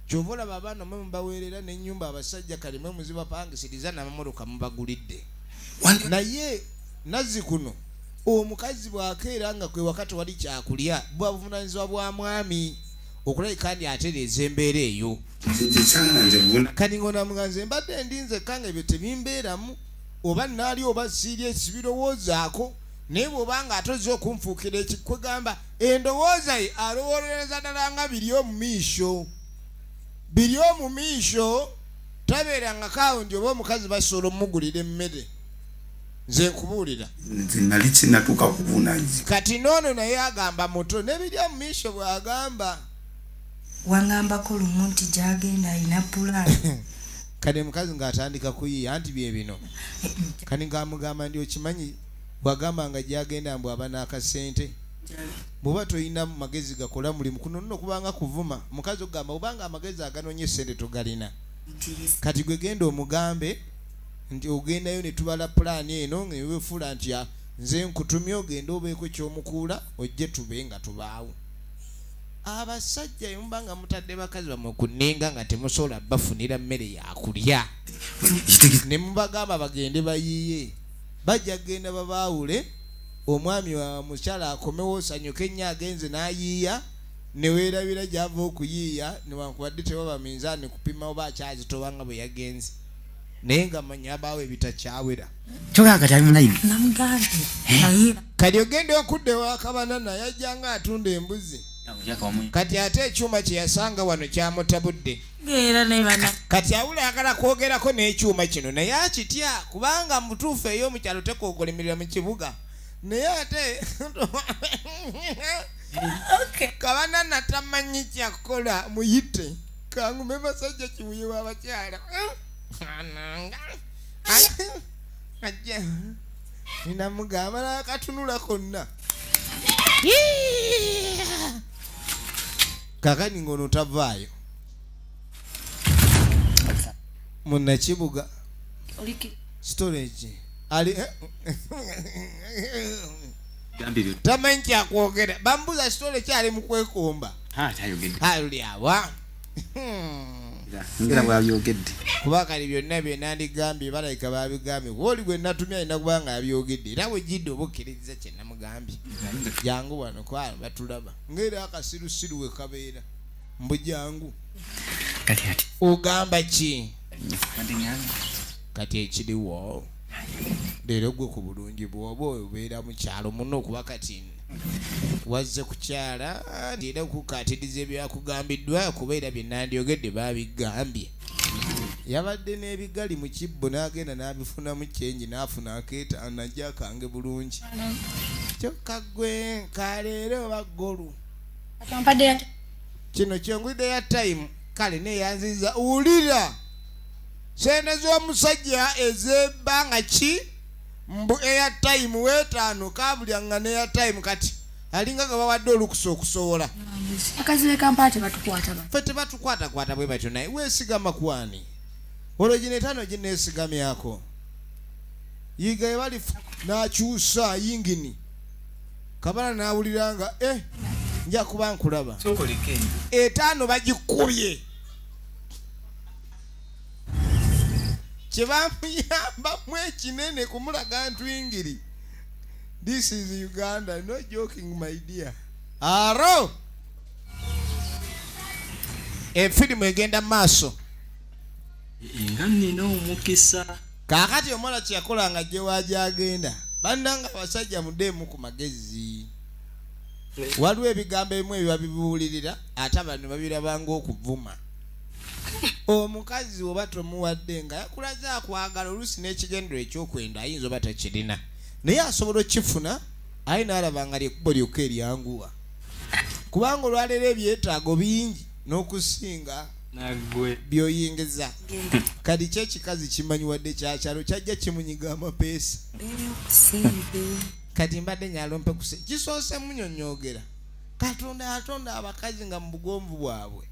kyova olaba abaana mwe mubaweerera n'ennyumba abasajja kalimwe muzibapangisiriza n'amamotoka mubagulidde naye nazzi kuno omukazi bw'akeera nga kwe wakati wali kyakulya bwa buvunaanyizibwa bwa mwami okulabika kandi atereeza embeera eyo kati ngona muganze mbadde ndinze kanga ebyo tebimbeeramu oba naali oba siiri ekibirowoozaako naye bw'obanga atoze okunfuukira ekikwegamba endowooza ye alowooleza ddala nga biri omu miisho tabeeranga kaawundi oba omukazi basobola omugulira emmere nze nkubuulira nze nali sinatuuka kuvunaanyizibwa kati noono naye agamba muto n'ebiri omu miisho bw'agamba wangambako lumu nti gyagenda alina pulaani kati mukazi ng'atandika kuyiiya anti bye bino kati ng'amugamba ndi okimanyi bw'agamba nga gyagenda mbw aba n'akasente bw'oba toyina magezi gakola mulimu kuno nno kubanga kuvuma mukazi ogamba obanga amagezi aganonya essente togalina kati gwe genda omugambe nti ogendayo ne tubala pulaani eno newefuula nti nze nkutumye ogenda obeeko ky'omukuula ojje tube nga tubaawo abasajja yumba nga mutadde bakazi bamwe kunninga nga temusobola bafunira mmere yakulya ne mubagamba bagende bayiiye bajja genda babaawule omwami wa mukyala akomewo sanyuke ennyo agenze n'ayiiya ne weerabira gy'ava okuyiiya newankubadde tewaba minzaani kupima oba akyazitobanga bwe yagenze naye nga manya abaawo ebitakyawera kyogaa kati ali mulayini namugambye kati ogenda okudde wakabana naye ajja nga atunda embuzi kati ate ekyuma kye yasanga wano kyamutabudde kati awula ayagala kwogerako n'ekyuma kino naye akitya kubanga mutuufu ey'omukyalo tekwogolemerera mu kibuga naye ate kabana natamanyi kyakola muyite kangume basajja kibuye w'abakyala ajja ninamugamba nakatunula konna kakani ngono tavaayo munnakibuga storage ali tamanyi kyakwogera bambuza storage ali mu kwekomba ali awa ngera bw'abyogedde kuba kali byonna bye nandigambye balabika babigambye oli gwe natumya alina kuba nga abyogedde era bwe jidde oba okkiriza kye namugambye jangu wano kwala batulaba ng'era akasirusiru we kabeera mbu jangu kati ogamba ki kati ekiriwo leero gwe ku bulungi bwoba obeera mu kyalo muno okuba kati wazze kukyala era okukatiriza ebyakugambiddwa kubeera bye nandyogedde babigambye yabadde n'ebigali mu kibbo n'agenda n'abifunamu kyenji n'afuna akeeta najja akange bulungi kyokka gwe kaleero oba ggolu kino kyongwidde ya time kale neyanziza wulira sente z'omusajja ez'ebbanga ki mbu airtime weetaano kabulyanga ne airtime kati alinga nga bawadde olukusa okusobola akazile kampate batukwata ffe tebatukwatakwata bwe batyo naye weesigama kwani olwo gino etaano gineesigamyako yiga ebali n'akyusa yingini kabana n'awulira nga nja kuba nkulaba etaano bagikubye kyebamuyambamu ekinene kumulaga ntwingiri. This is Uganda, no joking my dear. Aro efirimu egenda maaso nga nina omukisa kakati omwana kyakola nga gye wajagenda bannanga abasajja muddemu ku magezi waliwo ebigambo ebimu ebiba bibuulirira ate abantu babirabanga okuvuma. Omukazi oba tomuwadde nga yakulaze akwagala oluusi n'ekigendero ekyokwenda ayinza oba takirina naye asobola okifuna aye n'alaba nga lyekkubo lyokka eryanguwa kubanga olwaleero ebyetaago bingi n'okusinga nagwe byoyingiza kati kyekikazi kimanyi wadde kyakyalo kyajja kimunyiga amapeesa kati mbadde nyalompe kuse kisoose munyonyogera Katonda atonda abakazi nga mu bugomvu bwabwe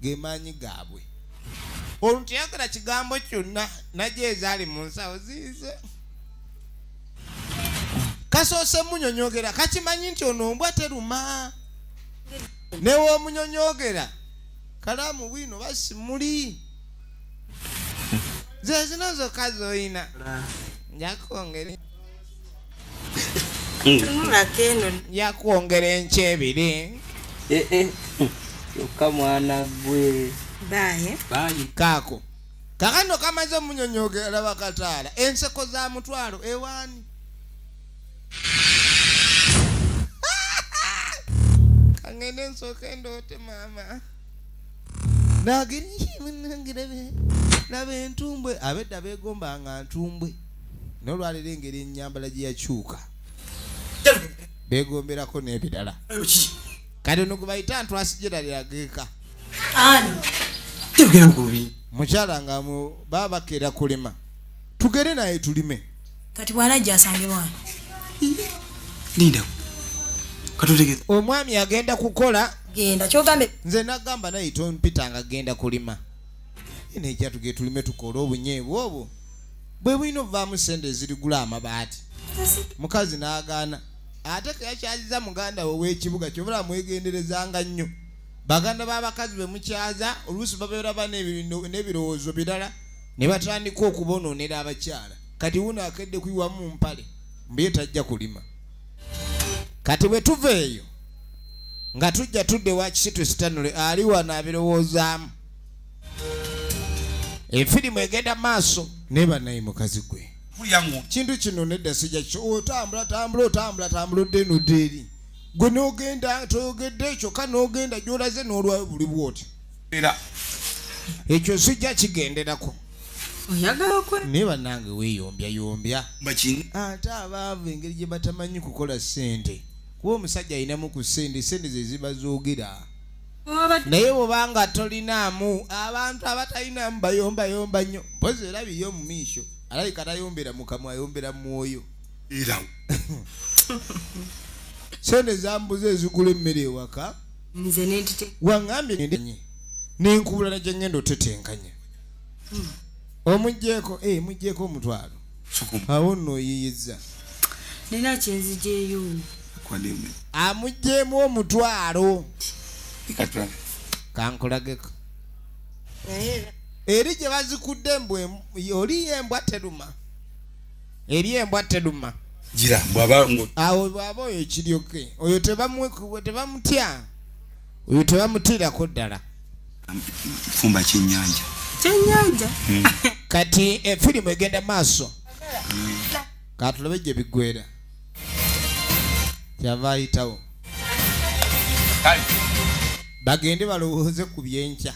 gemaanyi gaabwe olutiyagala kigambo kyonna najje ezaali mu nsawo ziize kasoose munyonyogera kakimanyi nti ono mbwa teruma newomunyonyogera kalamu bwino basimuli zezino zokka zoyina njakwongera enkyebiri Yokka mwana gwe. Baye. Kaako. Kakano kamaze munyonyogera bakataala. Enseko za mutwalo ewani. Kangene nsoke ndote mama. Nagiri munangirabe. Nabe entumbwe abedda begomba nga ntumbwe. Nolwalira engeri ennyambala gye yakyuka. Begomberako n'ebirala. Kati nokubayita ntwasijira lyageka. Ani. Tugenda kubi. Mukyala nga mu baba kera kulima. Tugere naye tulime. Kati bwalajja asange wano. Linda. Katutegeze. Omwami agenda kukola. Genda kyogambe. Nze nagamba naye tompitanga agenda kulima. Ine ekya tuge tulime tukola obunyeebu obwo. Bwe bwino vaamu sente zirigula amabaati. Mukazi n'agaana. Ate kayakyaziza muganda we w'ekibuga kyobula mwegenderezanga nnyo. Baganda b'abakazi be mukyaza oluusi babeera n'ebirowoozo birala ne batandika okubonoonera abakyala. Kati wuno akedde kuyiwa mu mpale mbiye tajja kulima. Kati bwe tuva eyo nga tujja tudde wa Kisitu Sitanule ali wano abirowoozaamu. Efirimu egenda maaso neba naye mukazi gwe. Kintu kino nedda sijja kyo otambula odde eri. Gwe n'ogenda toyogedde ekyo ka n'ogenda gy'olaze n'olwayo buli bwoti. Ekyo sijja kigenderako. Oyagala kwe. Naye bannange weeyombya. Ate abaavu engeri gye batamanyi kukola ssente. Kuba omusajja ayinamu ku ssente ze ziba zoogera. Naye bw'obanga tolinaamu abantu abatalinamu bayombayomba nnyo. Mpozi erabiyo mu miisho. Alabika tayombera mu kamwa ayombera mu mwoyo. Sente zambuze ezigula emmere ewaka. Nze n'entite. Wangambye n'enkubula na gye ngenda otetenkanya. Muggyeko omutwalo. Awo nno oyiyizza. Nina kyenzijeeyo. Amuggyemu omutwalo. Kankulageko. Eri gye bazikudde embwe oli embwa teruma. Eri embwa teruma. Jira bwaba ngo. Awo bwaba oyo ekiryoke. Oyo tebamutya. Oyo tebamutiirako ddala. Fumba kyennyanja. Kati efirimu egenda maaso. Katulabe gye biggwera. Kyava ayitawo. Bagende balowooze ku byenkya.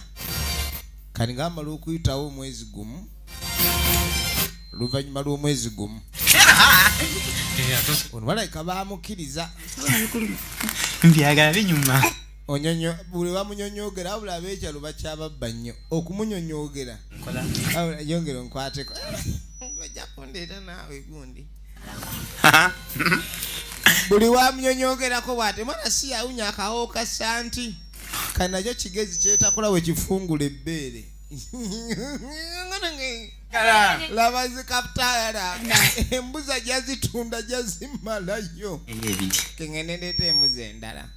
Kati ng'amala okuyitawo omwezi gumu. Oluvannyuma lw'omwezi gumu. Ono balabika baamukiriza. Mbyagala binyuma. Buli bamunyonyoogera wabula ab'ekyalo bakyababba nnyo. Okumunyonyoogera. Yongera onkwateko. Ojja kundeeta naawe gundi. Buli wamunyonyoogerako bw'ate mwana si yawunya akawo ka santi. Kati nakyo kigezi kyetakola we kifungula ebbeere. Laba zikaputala. Embuza jazitunda jazimalayo. Kengene ndeeta embuzi endala.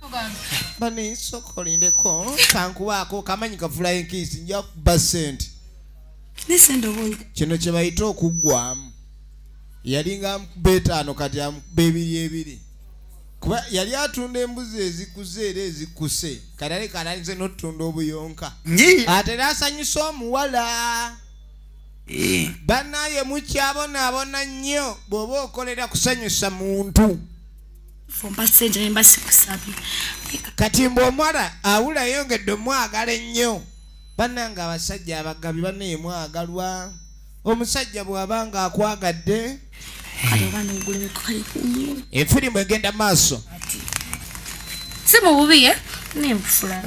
Bano ensoko lindeko kankubaako kamanyi kafulayo enkiisi nja kuba ssente. Kino kye bayita okuggwamu. Yalinga amukuba 5 kati amukuba 2. Kuba yali atunda embuzi ezikuze era ezikuse. Kati kalanze n'otunda obuyonka. Ate n'asanyusa omuwala. Bannaye mukyabonaabona nnyo bw'oba okolera kusanyusa muntu. Kati mbw'omuwala awula yongedde omwagala ennyo. Bannange abasajja abagabi bannaye mwagalwa. Omusajja bw'abanga akwagadde. Efirimu egenda maaso. Si mu bubi n'enfula.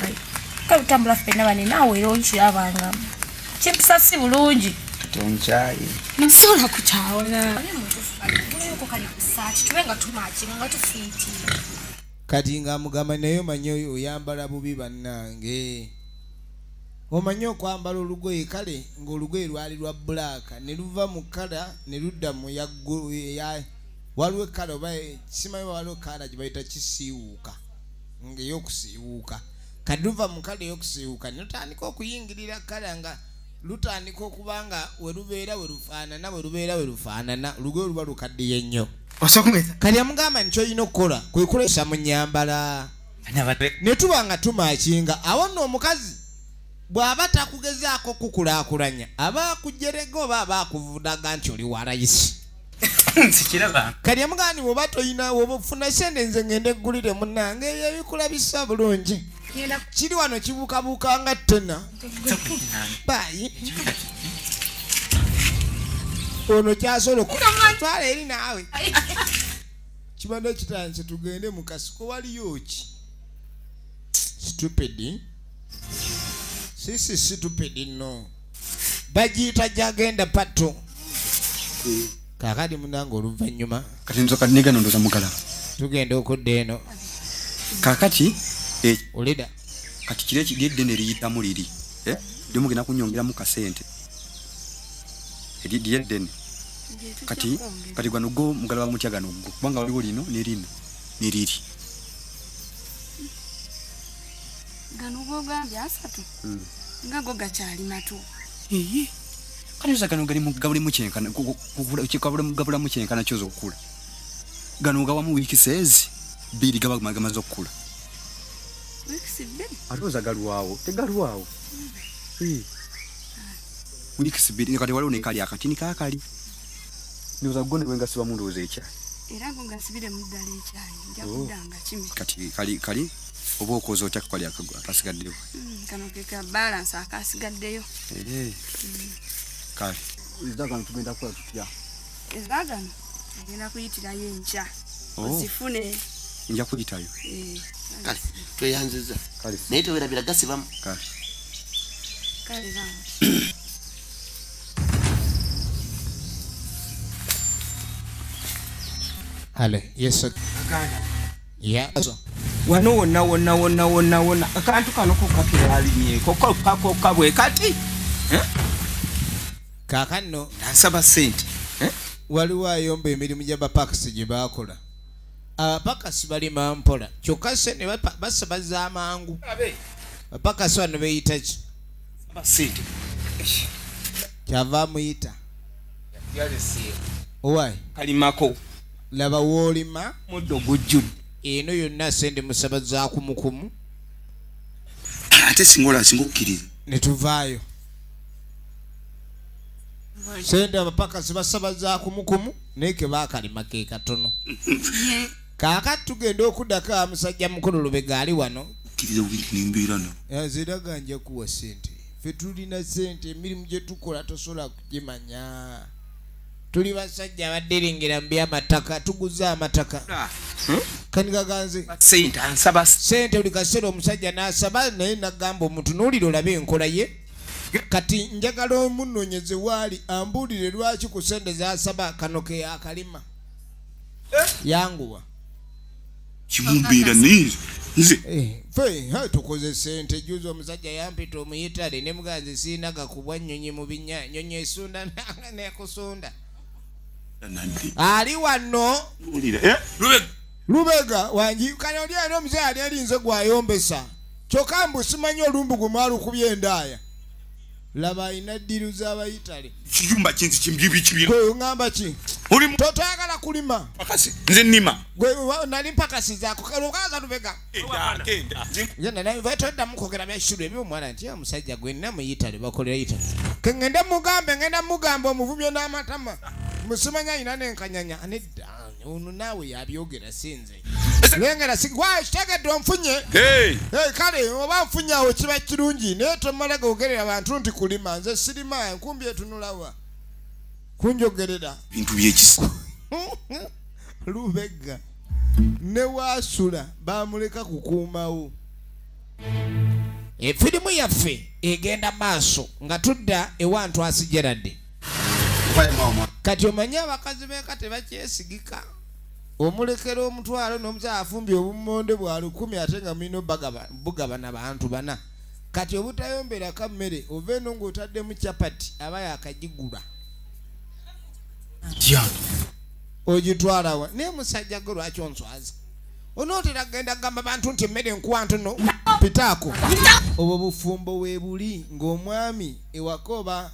Kalutambula ffenna bane naawe era onkirabangamu. Kimpisa si bulungi. Tonchayi. Nsobola kukyawona. Tubenga tumakinga nga tufiiti. Kati nga mugamba naye omanyi oyambala bubi bannange. Omanyi okwambala olugoye kale ng'olugoye lwali lwa bbulaaka ne luva mu kala ne ludda mu waliwo ekkala oba simanyi waliwo ekkala gye bayita kisiiwuuka ng'ey'okusiiwuuka. Kati luva mu kala ey'okusiiwuuka ne lutandika okuyingirira kala nga lutandika okuba nga we lubeera we lufaanana olugoye luba lukaddiye nnyo. Kati amugamba nti ky'olina okukola kwe kulesa mu nnyambala. ne tuba nga tumakinga awo nno omukazi bw'aba takugezaako kukulaakulanya aba akujerega oba aba akuvudaga nti oli wa layisi kati amugani woba toyina woba ofuna sente nze ngende eggulire munnange ebyo ebikulabisa bulungi kiri wano kibuukabuuka nga ttena bayi ono kyasobola okutwala eri naawe kibadde kitandise tugende mu kasiko waliyo ki stupid sisi stupid no bagiyita gyagenda pato kakati munange oluvannyuma kati nzoka negano ndoza mukala tugenda okudda eno kakati olida kati kire kigedde ne liyitamu liri limugenda kunyongeramu kasente ediyedden kati gano go mugala wa mutya gano go kubanga waliwo lino neriri gano gogambye asatu nga go gakyali mato kati gano gali mugabuli mukyenkana gabula mukyenkana kyoza okukula gano gawamu wiikisezi bbiri gaba gamaze okukula atoza galwawo tegalwawo wiikisi bbiri kati waliwo nekali akatini kakali ndoza gone wengasiba mu ndowooza ekyayi era go gasibire mu ddala ekyayi nja kuddanga kimi kati kali oba okoza otya kali akasigaddewo kano ke ka balance akasigaddeyo kale ezagano tugenda kukola tutya ezagano agenda kuyitirayo enkya ozifune nja kuyitayo kale tweyanziza naye tewerabira gasibamu kale bamu ale yesu yaso wona akantu kano kokakiralinyeeko kokabwe kati kaakano ansaba sente waliwo ayomba emirimu gy'abapakasi gye baakola abapakasi balima mpola kyokka se ne basabaza amangu bapakasi bano beeyita ki kyava amuyita owaayi kalimako laba woolima muddo gujjudde eno yonna sente musabaza kumukumu ate singa okukkiriza ne tuvaayo sente abapakasi basabaza kumukumu naye ke baakalima ke katono kaakati tugenda okuddako amusajja mukulu Lubega ali wano ziraga nja kuwa sente ffe tulina sente emirimu gye tukola tosobola kugimanya tuli basajja abadderingera mu by'amataka tuguza amataka kanigaganze sente ansaba sente buli kaseera omusajja n'asaba naye nagamba omutunuulire olabe enkola ye kati njagala omunoonyeze waali ambuulire lwaki ku sente z'asaba kano ke akalima yanguwa kimumbeera nizo nze ffe tukoze sente juzi omusajja yampita omuyitale ne muganzi siina gakubwa nnyonyi mu binya nnyonyi esunda nekusunda ali wano Lubega wangi kale oli era omuzeeyi ali erinze gwayombesa kyokka mbu simanyi olumbu gwe mwalukubye endaaya laba ayina ddiru z'abayitale kiyumba kinzi kimbibi kibira gwe ngamba ki oli totoyagala kulima pakasi nze nnima gwe nali mpakasi zaako lukaza Lubega nze naye vetoddamu kwogera byashulu ebyo omwana nti omusajja gwe nina muyitale bakolera yitale kengende mugamba omuvumye n'amatama musimanya ayina n'enkanyanya anedda ono naawe yabyogera sinze lengera sitegedde onfunye kale oba nfunye awo kiba kirungi naye tomala gogerera abantu nti kulima nze sirima enkumbi etunulawa kunjogerera bintu byekisa Lubega ne waasula bamuleka kukuumawo efirimu yaffe egenda maaso nga tudda ewantu asigeradde kati omanye abakazi beka tebakyesigika omulekera omutwalo n'omukyala afumbye obumonde bwa 10 ate nga mulina bugabana bantu bana kati obutayombera ka mmere ova eno ng'otaddemu capati aba yakagigula ogitwalawa naye musajja gwe lwaki onswaza onootera genda gamba bantu nti emmere enkuwa ntono pitaako obwo bufumbo weebuli ng'omwami ewaka oba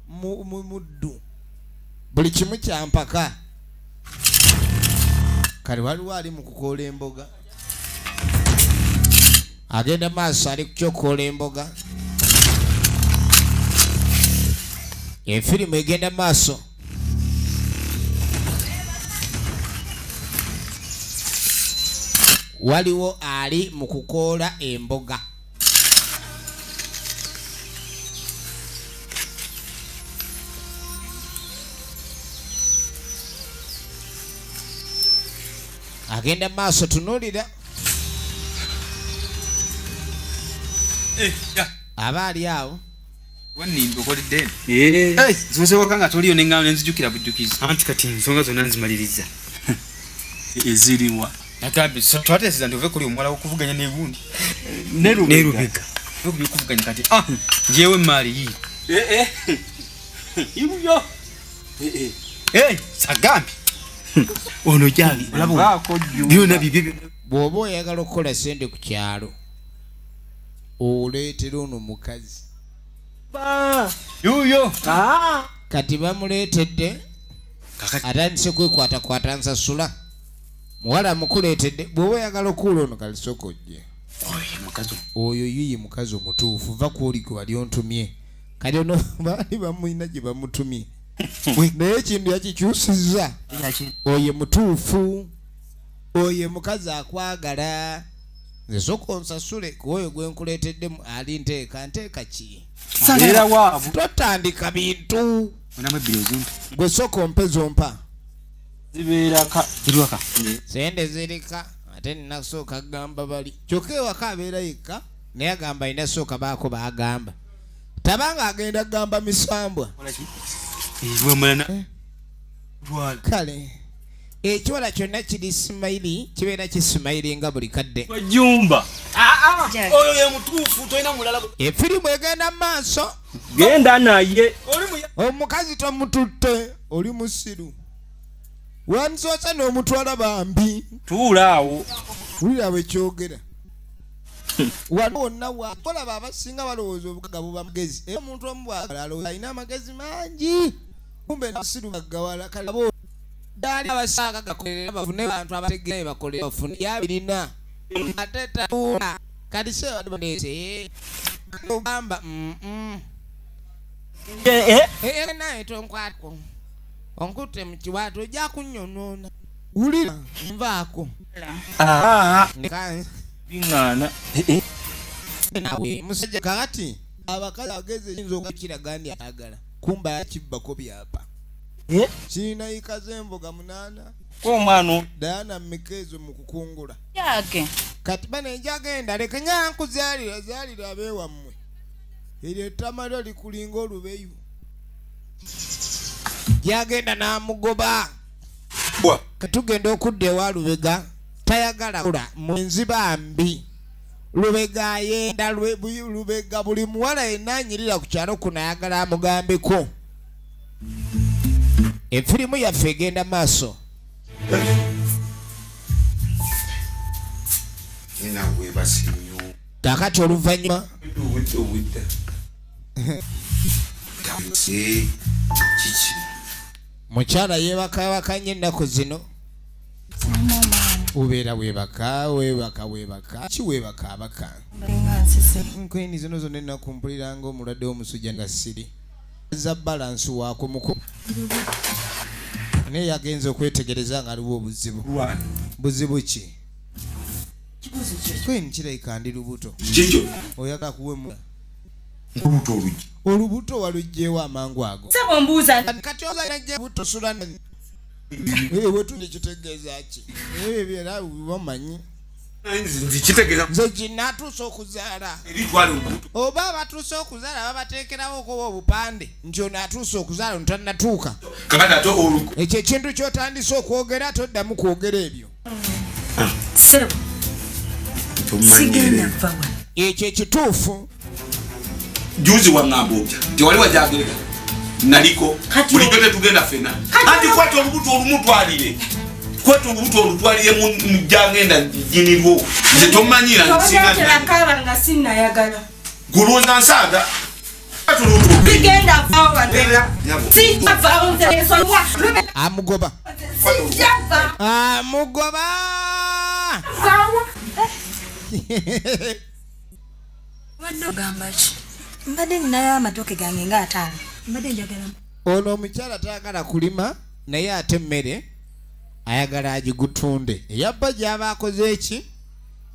muddu buli kimu kyampaka kale waliwo ali mu kukoola emboga agenda maaso ali kukyokoola emboga. Efirimu egenda maaso. Waliwo ali mu kukoola emboga. Agenda maaso tunuulira. Abaali awo. Wanimba okolidde. Zimaze wakanga toliyo n'engano nenzijukira bujjukizi. Anti kati ensonga zonna nzimaliriza. Eziriwa. Nagambe twateseza nti ove kuli omuwala w'okuvuganya n'egundi. Ne Rubega. Okuvuganya kati njewe maali yi. Ibyo. Sagambi. Ono jali. Byonna bibyo. Bw'oba oyagala okukola ssente ku kyalo oleetera ono mukazi. Yuyo. Kati bamuleetedde atandise kwekwatakwata nsasula. Muwala mukuleetedde bw'oba oyagala okuwula ono kalisoko ojje. Oyo yuyi mukazi omutuufu va kwoli gwe wali ontumye. Kati ono baali bamulina gye bamutumye. Naye ekintu yakikyusizza. Oyo mutuufu. Oyo mukazi akwagala. Nze sooka onsasule ku oyo gwe nkuleeteddemu ali nteeka ki? Era waavu. Totandika bintu. Onamwe ebbiri ozimpa. Gwe sooka ompe zompa. Zibeeraka. Ziriwaka. Sente zirika ate nina kusooka gamba bali. Kyokka ewaka abeera yekka naye agamba alina sooka baako baagamba. Tabanga agenda gamba misambwa. Kale ekiwala kyonna kiri simayiri kibeera kisimayiri nga buli kadde. Wajumba. Oyo ye mutuufu toyina mulala. Efirimu egenda mu maaso. Genda naye. Omukazi tomututte oli musiru. Wansoose n'omutwala bambi. Tuula awo. Wulira bwe kyogera. Wano wonna wakolaba abasinga balowooza obugaga buba magezi. Era omuntu omu bw'alowooza alina amagezi mangi. Kumbe nasiru bagawala kalabo. Dali abasaka gakolera bafune abantu abategera bakolera bafune yabirina. Ate tatuna. Kati se badonese. Ogamba naye tonkwako. Onkute mu kiwato ojja kunnyonoona. Wulira nvaako. Bingana. Nawe musajja kakati abakazi ageze yinza okukiraga ndi ayagala. Kumba yakibbako byapa. Kirina ikaze emboga 8. Omwana Diana Mikezo mu kukungula. Yage. Kati bane njagenda leka nyankuzalira zalira abewammwe. Eryo ettamalo likulinga olubeyu. Yagenda n'amugoba. Katugenda okudda ewa Lubega tayagala kula mwenziba mbi. Lubega ayenda Lubega buli muwala yenna anyirira ku kyalo kuno ayagala amugambeko. Efirimu yaffe egenda maaso. Kakati oluvannyuma mukyala yeebaka nnyo ennaku zino. Ubeera weebaka kiweebaka abaka. Nkweni zino zonna ennaku mpulira ng'omulwadde w'omusujja nga siri. Za balansi waako muku. Naye yagenze okwetegereza nga aliwo obuzibu. Buzibu ki? Kweni kirabika ndi lubuto. Oyagala kuwemula. Olubuto waluggyewo amangu ago. Sebo mbuuza. Kati ozalina buto sula ewe tuli kitegeeza ki? Ewe byera wamanyi. Nze kinatuusa okuzaala. Oba batuusa okuzaala babateekerawo okuba obupande nti ono atuusa okuzaala ntannatuuka. Ekyo ekintu ky'otandise okwogera toddamu kwogera ebyo. Sebo. Sigenda fawa. Ekyo ekituufu. Juzi wangambobya tewali wajagereka naliko bulijjo tetugenda fena anti kwata olubuto olumutwalire kwata olubuto olutwalire mujjangenda jinirwo nze tomanyira nsinga kaba nga sinnayagala guluza nsaaga sigenda fawa sijja fawa nzesonwa amugoba sijja fawa amugoba fawa Wadde ogamba ki? Mbadde ninayo amatooke gange ng'ataano. Mbadde njagala. Ono omukyala tayagala kulima naye ate emmere ayagala agigutunde. Eyabba gy'aba akoze eki?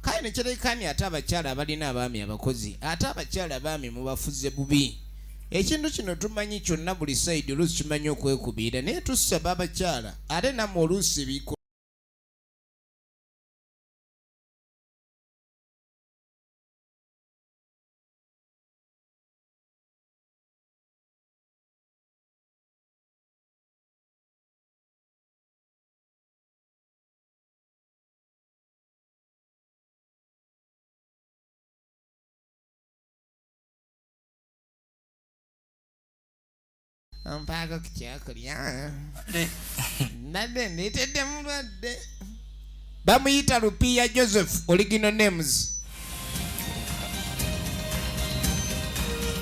Kale ne kirekaani ate abakyala abalina abaami abakozi. Ate abakyala abaami mubafuze bubi. Ekintu kino tumanyi kyonna buli sayidi oluusi kimanyi okwekubiira naye tusaba abakyala ate nammwe oluusi biko mpaako kukyakulya nadde neetedde mulwadde bamuyita Lupiya Joseph original names.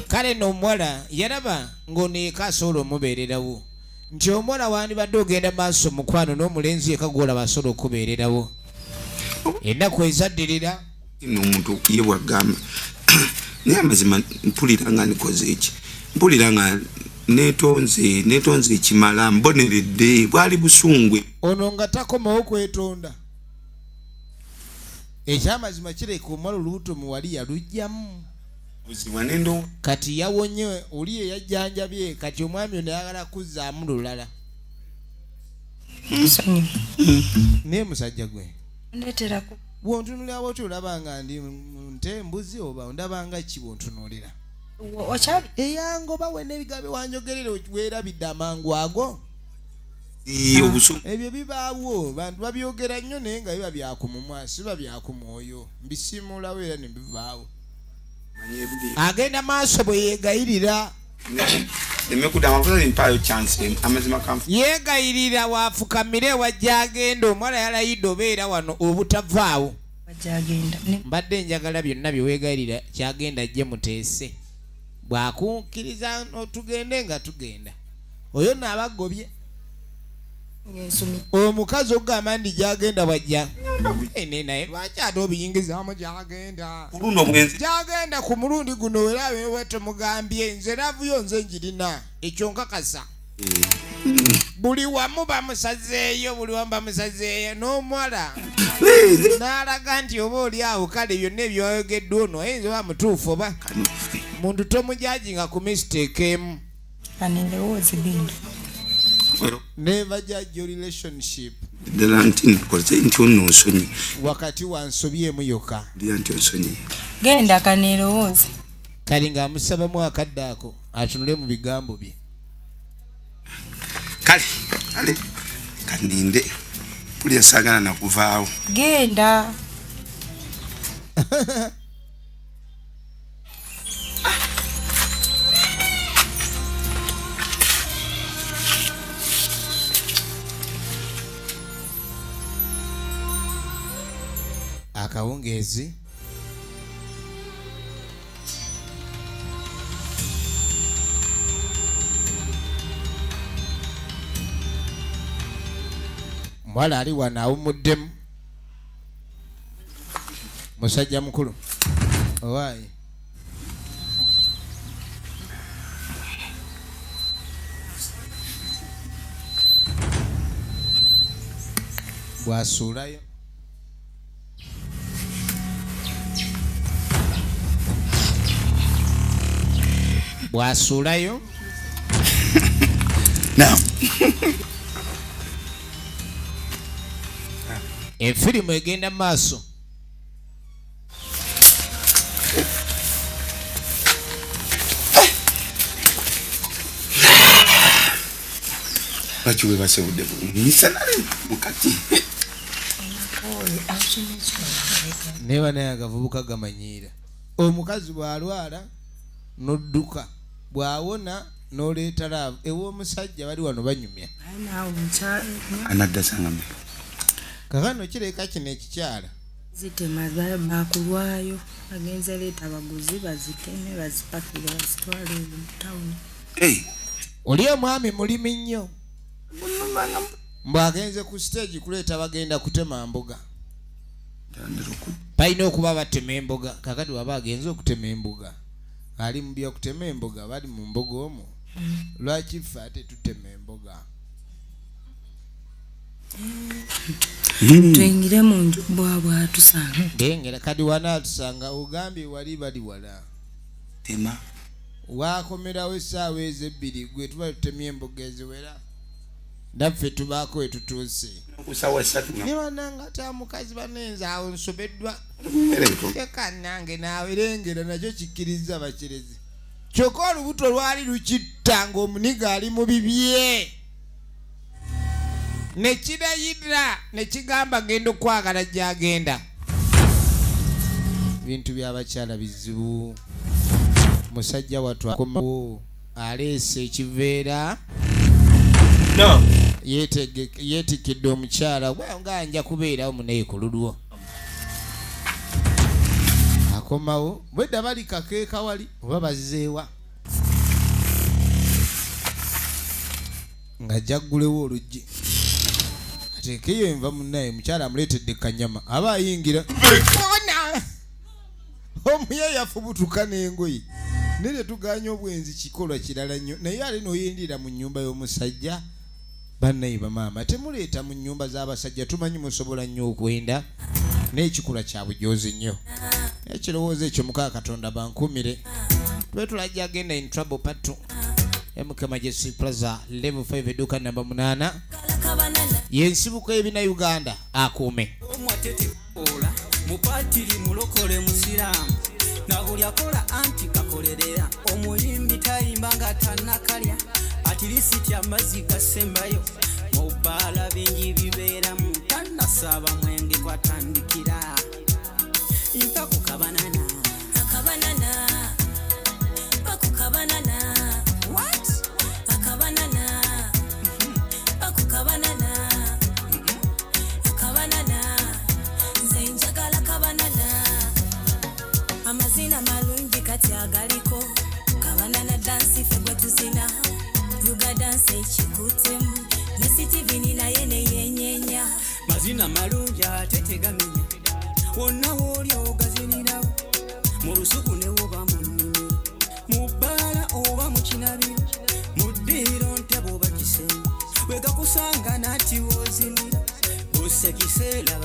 Kale n'omuwala yalaba ng'ono eka asobola omubeererawo nti omuwala wandibadde ogenda maaso mukwano n'omulenzi eka gw'olaba asobola okubeererawo ennaku ezaddirira n'omuntu ye bwagamba naye amazima mpulira nga nikoze eki mpulira nga netonze ekimala mboneredde bwali busungwe ono nga takomawo kwetonda ekyamazima kireka omwala olubuto muwali yalugjamu buziwa nendo kati yawonye oli eyajjanjabye kati omwami ono yagala kuzzaamu lulala naye musajja gwe Ndeeteraku. bw'ontunulira bwoti olaba nga ndi nte mbuzi oba ondabanga ki bw'ontunuulira Ochabi? eyangoba we n'ebigambo wanjogerera weerabidde amangu ago ebyo bibaawo bantu babyogera nnyo naye nga biba byakumumwa siba byakumwoyo mbisiimulawo era ne bivaawo agenda maaso bwe yeegayirira yeegayirira waafukamire wajja agenda omwala yalayidde obeera wano obutavaawo mbadde njagala byonna byeweegayirira kyagenda ajje muteese bwakukkiriza otugende nga tugenda oyo naabagobye omukazi okugamba ndi gyagenda bwajja naye lwaki ate obiyingizaamu gyagenda ku mulundi guno era we temugambye nze ravuyo nze njirina ekyo nkakasa buli wamu bamusazeeyo n'omuwala n'alaga nti oba oli awo kale byonna ebyoyogeddwa ono ayinza oba mutuufu oba muntu tomujajinga ku mistake emu never judge your relationship wakati wansobyemu yokka genda kaneerowooze kali ng'amusabamu akadde ako atunule mu bigambo bye kale kaninde pulya saagala nakuvaawo genda akawungeezi mwala ali wano awumuddemu musajja mukulu owaayi bwasuulayo bwasuulayo efirimu egenda maaso lwaki webasebudde misanale mukati neba naye agavubuka gamanyiira omukazi bw'alwala n'odduka bw'awona n'oleeta laavu ew'omusajja bali wano banyumya anaddasangame kakano kireka kino ekikyala zitema bakulwayo agenze leeta abaguzi baziteme bazipakire bazitwale mu tawuni oli omwami mulimi nnyo mbw'agenze ku stage kuleeta bagenda kutema mbuga balina okuba batema emboga. Kakati waba agenza okutema emboga ali mu bya kutema emboga bali mu mboga omwo lwaki ffe ate tutema emboga? Tuyingire mu nju bwabwa tusanga. Ngengera kadi wanatusanga ugambye wali bali wala. Tema. Wakomerawo essaawa ezebbiri gwe tuba tutemye emboga eziwera. Naffe tubaako wetutuuse. Kusawa 3 ne bananga ta mukazi banenza awo nsobeddwa. Teka nange naawe lengera nakyo kikkiriza bakirezi. Kyokka olubuto lwali lukitta ng'omuniga ali mu bibye. Ne kirayira ne kigamba genda okwagala gy'agenda. Bintu by'abakyala bizibu. Musajja wattu akomawo aleese ekiveera. No. Yeetikidde omukyala nga nja kubeerawo munaye ku lulwo. Akomawo bwedda bali kakeeka wali oba bazzeewa nga jaggulewo oluggi ateekeyo enva munnaye mukyala amuleetedde kanyama aba ayingira omuyeeyafu butuka n'engoye ne tuganya obwenzi kikolwa kirala nnyo naye ale n'oyindira mu nnyumba y'omusajja. Bannaye bamaama temuleeta mu nnyumba z'abasajja tumanyi musobola nnyo okwenda n'ekikula kya bujoozi nnyo. Ekirowoozo ekyo Mukama Katonda bankumire. Tube tulajja agenda in trouble part 2 MK Majesty Plaza level 5 edduuka namba 8 yensibuko ebina Uganda akuume omwatete ola mupatiri mulokole musiramu na buli akola anti kakolerera omuyimbi tayimba nga tannakalya atirisiti amazzi gasembayo mu bbaala bingi bibeeramu tannasaba mwenge kwatandikira impa ku kabanana bakukabanana what akabanana bakukabanana akabanana nze njagala kabanana amazina malungi kati agaliko kabanana dansi ffe gwe tuzina yuga dansi ekikutemu ne sitivini naye neyenyenya mazina malungi ate tegamenya wonna wooli ogazinirawo mu lusuku ne woba mu nnimiro mu bbaala oba mu kinabiro mu ddiiro ntebe oba kisenge wegakusanga nati woozinira ose kiseera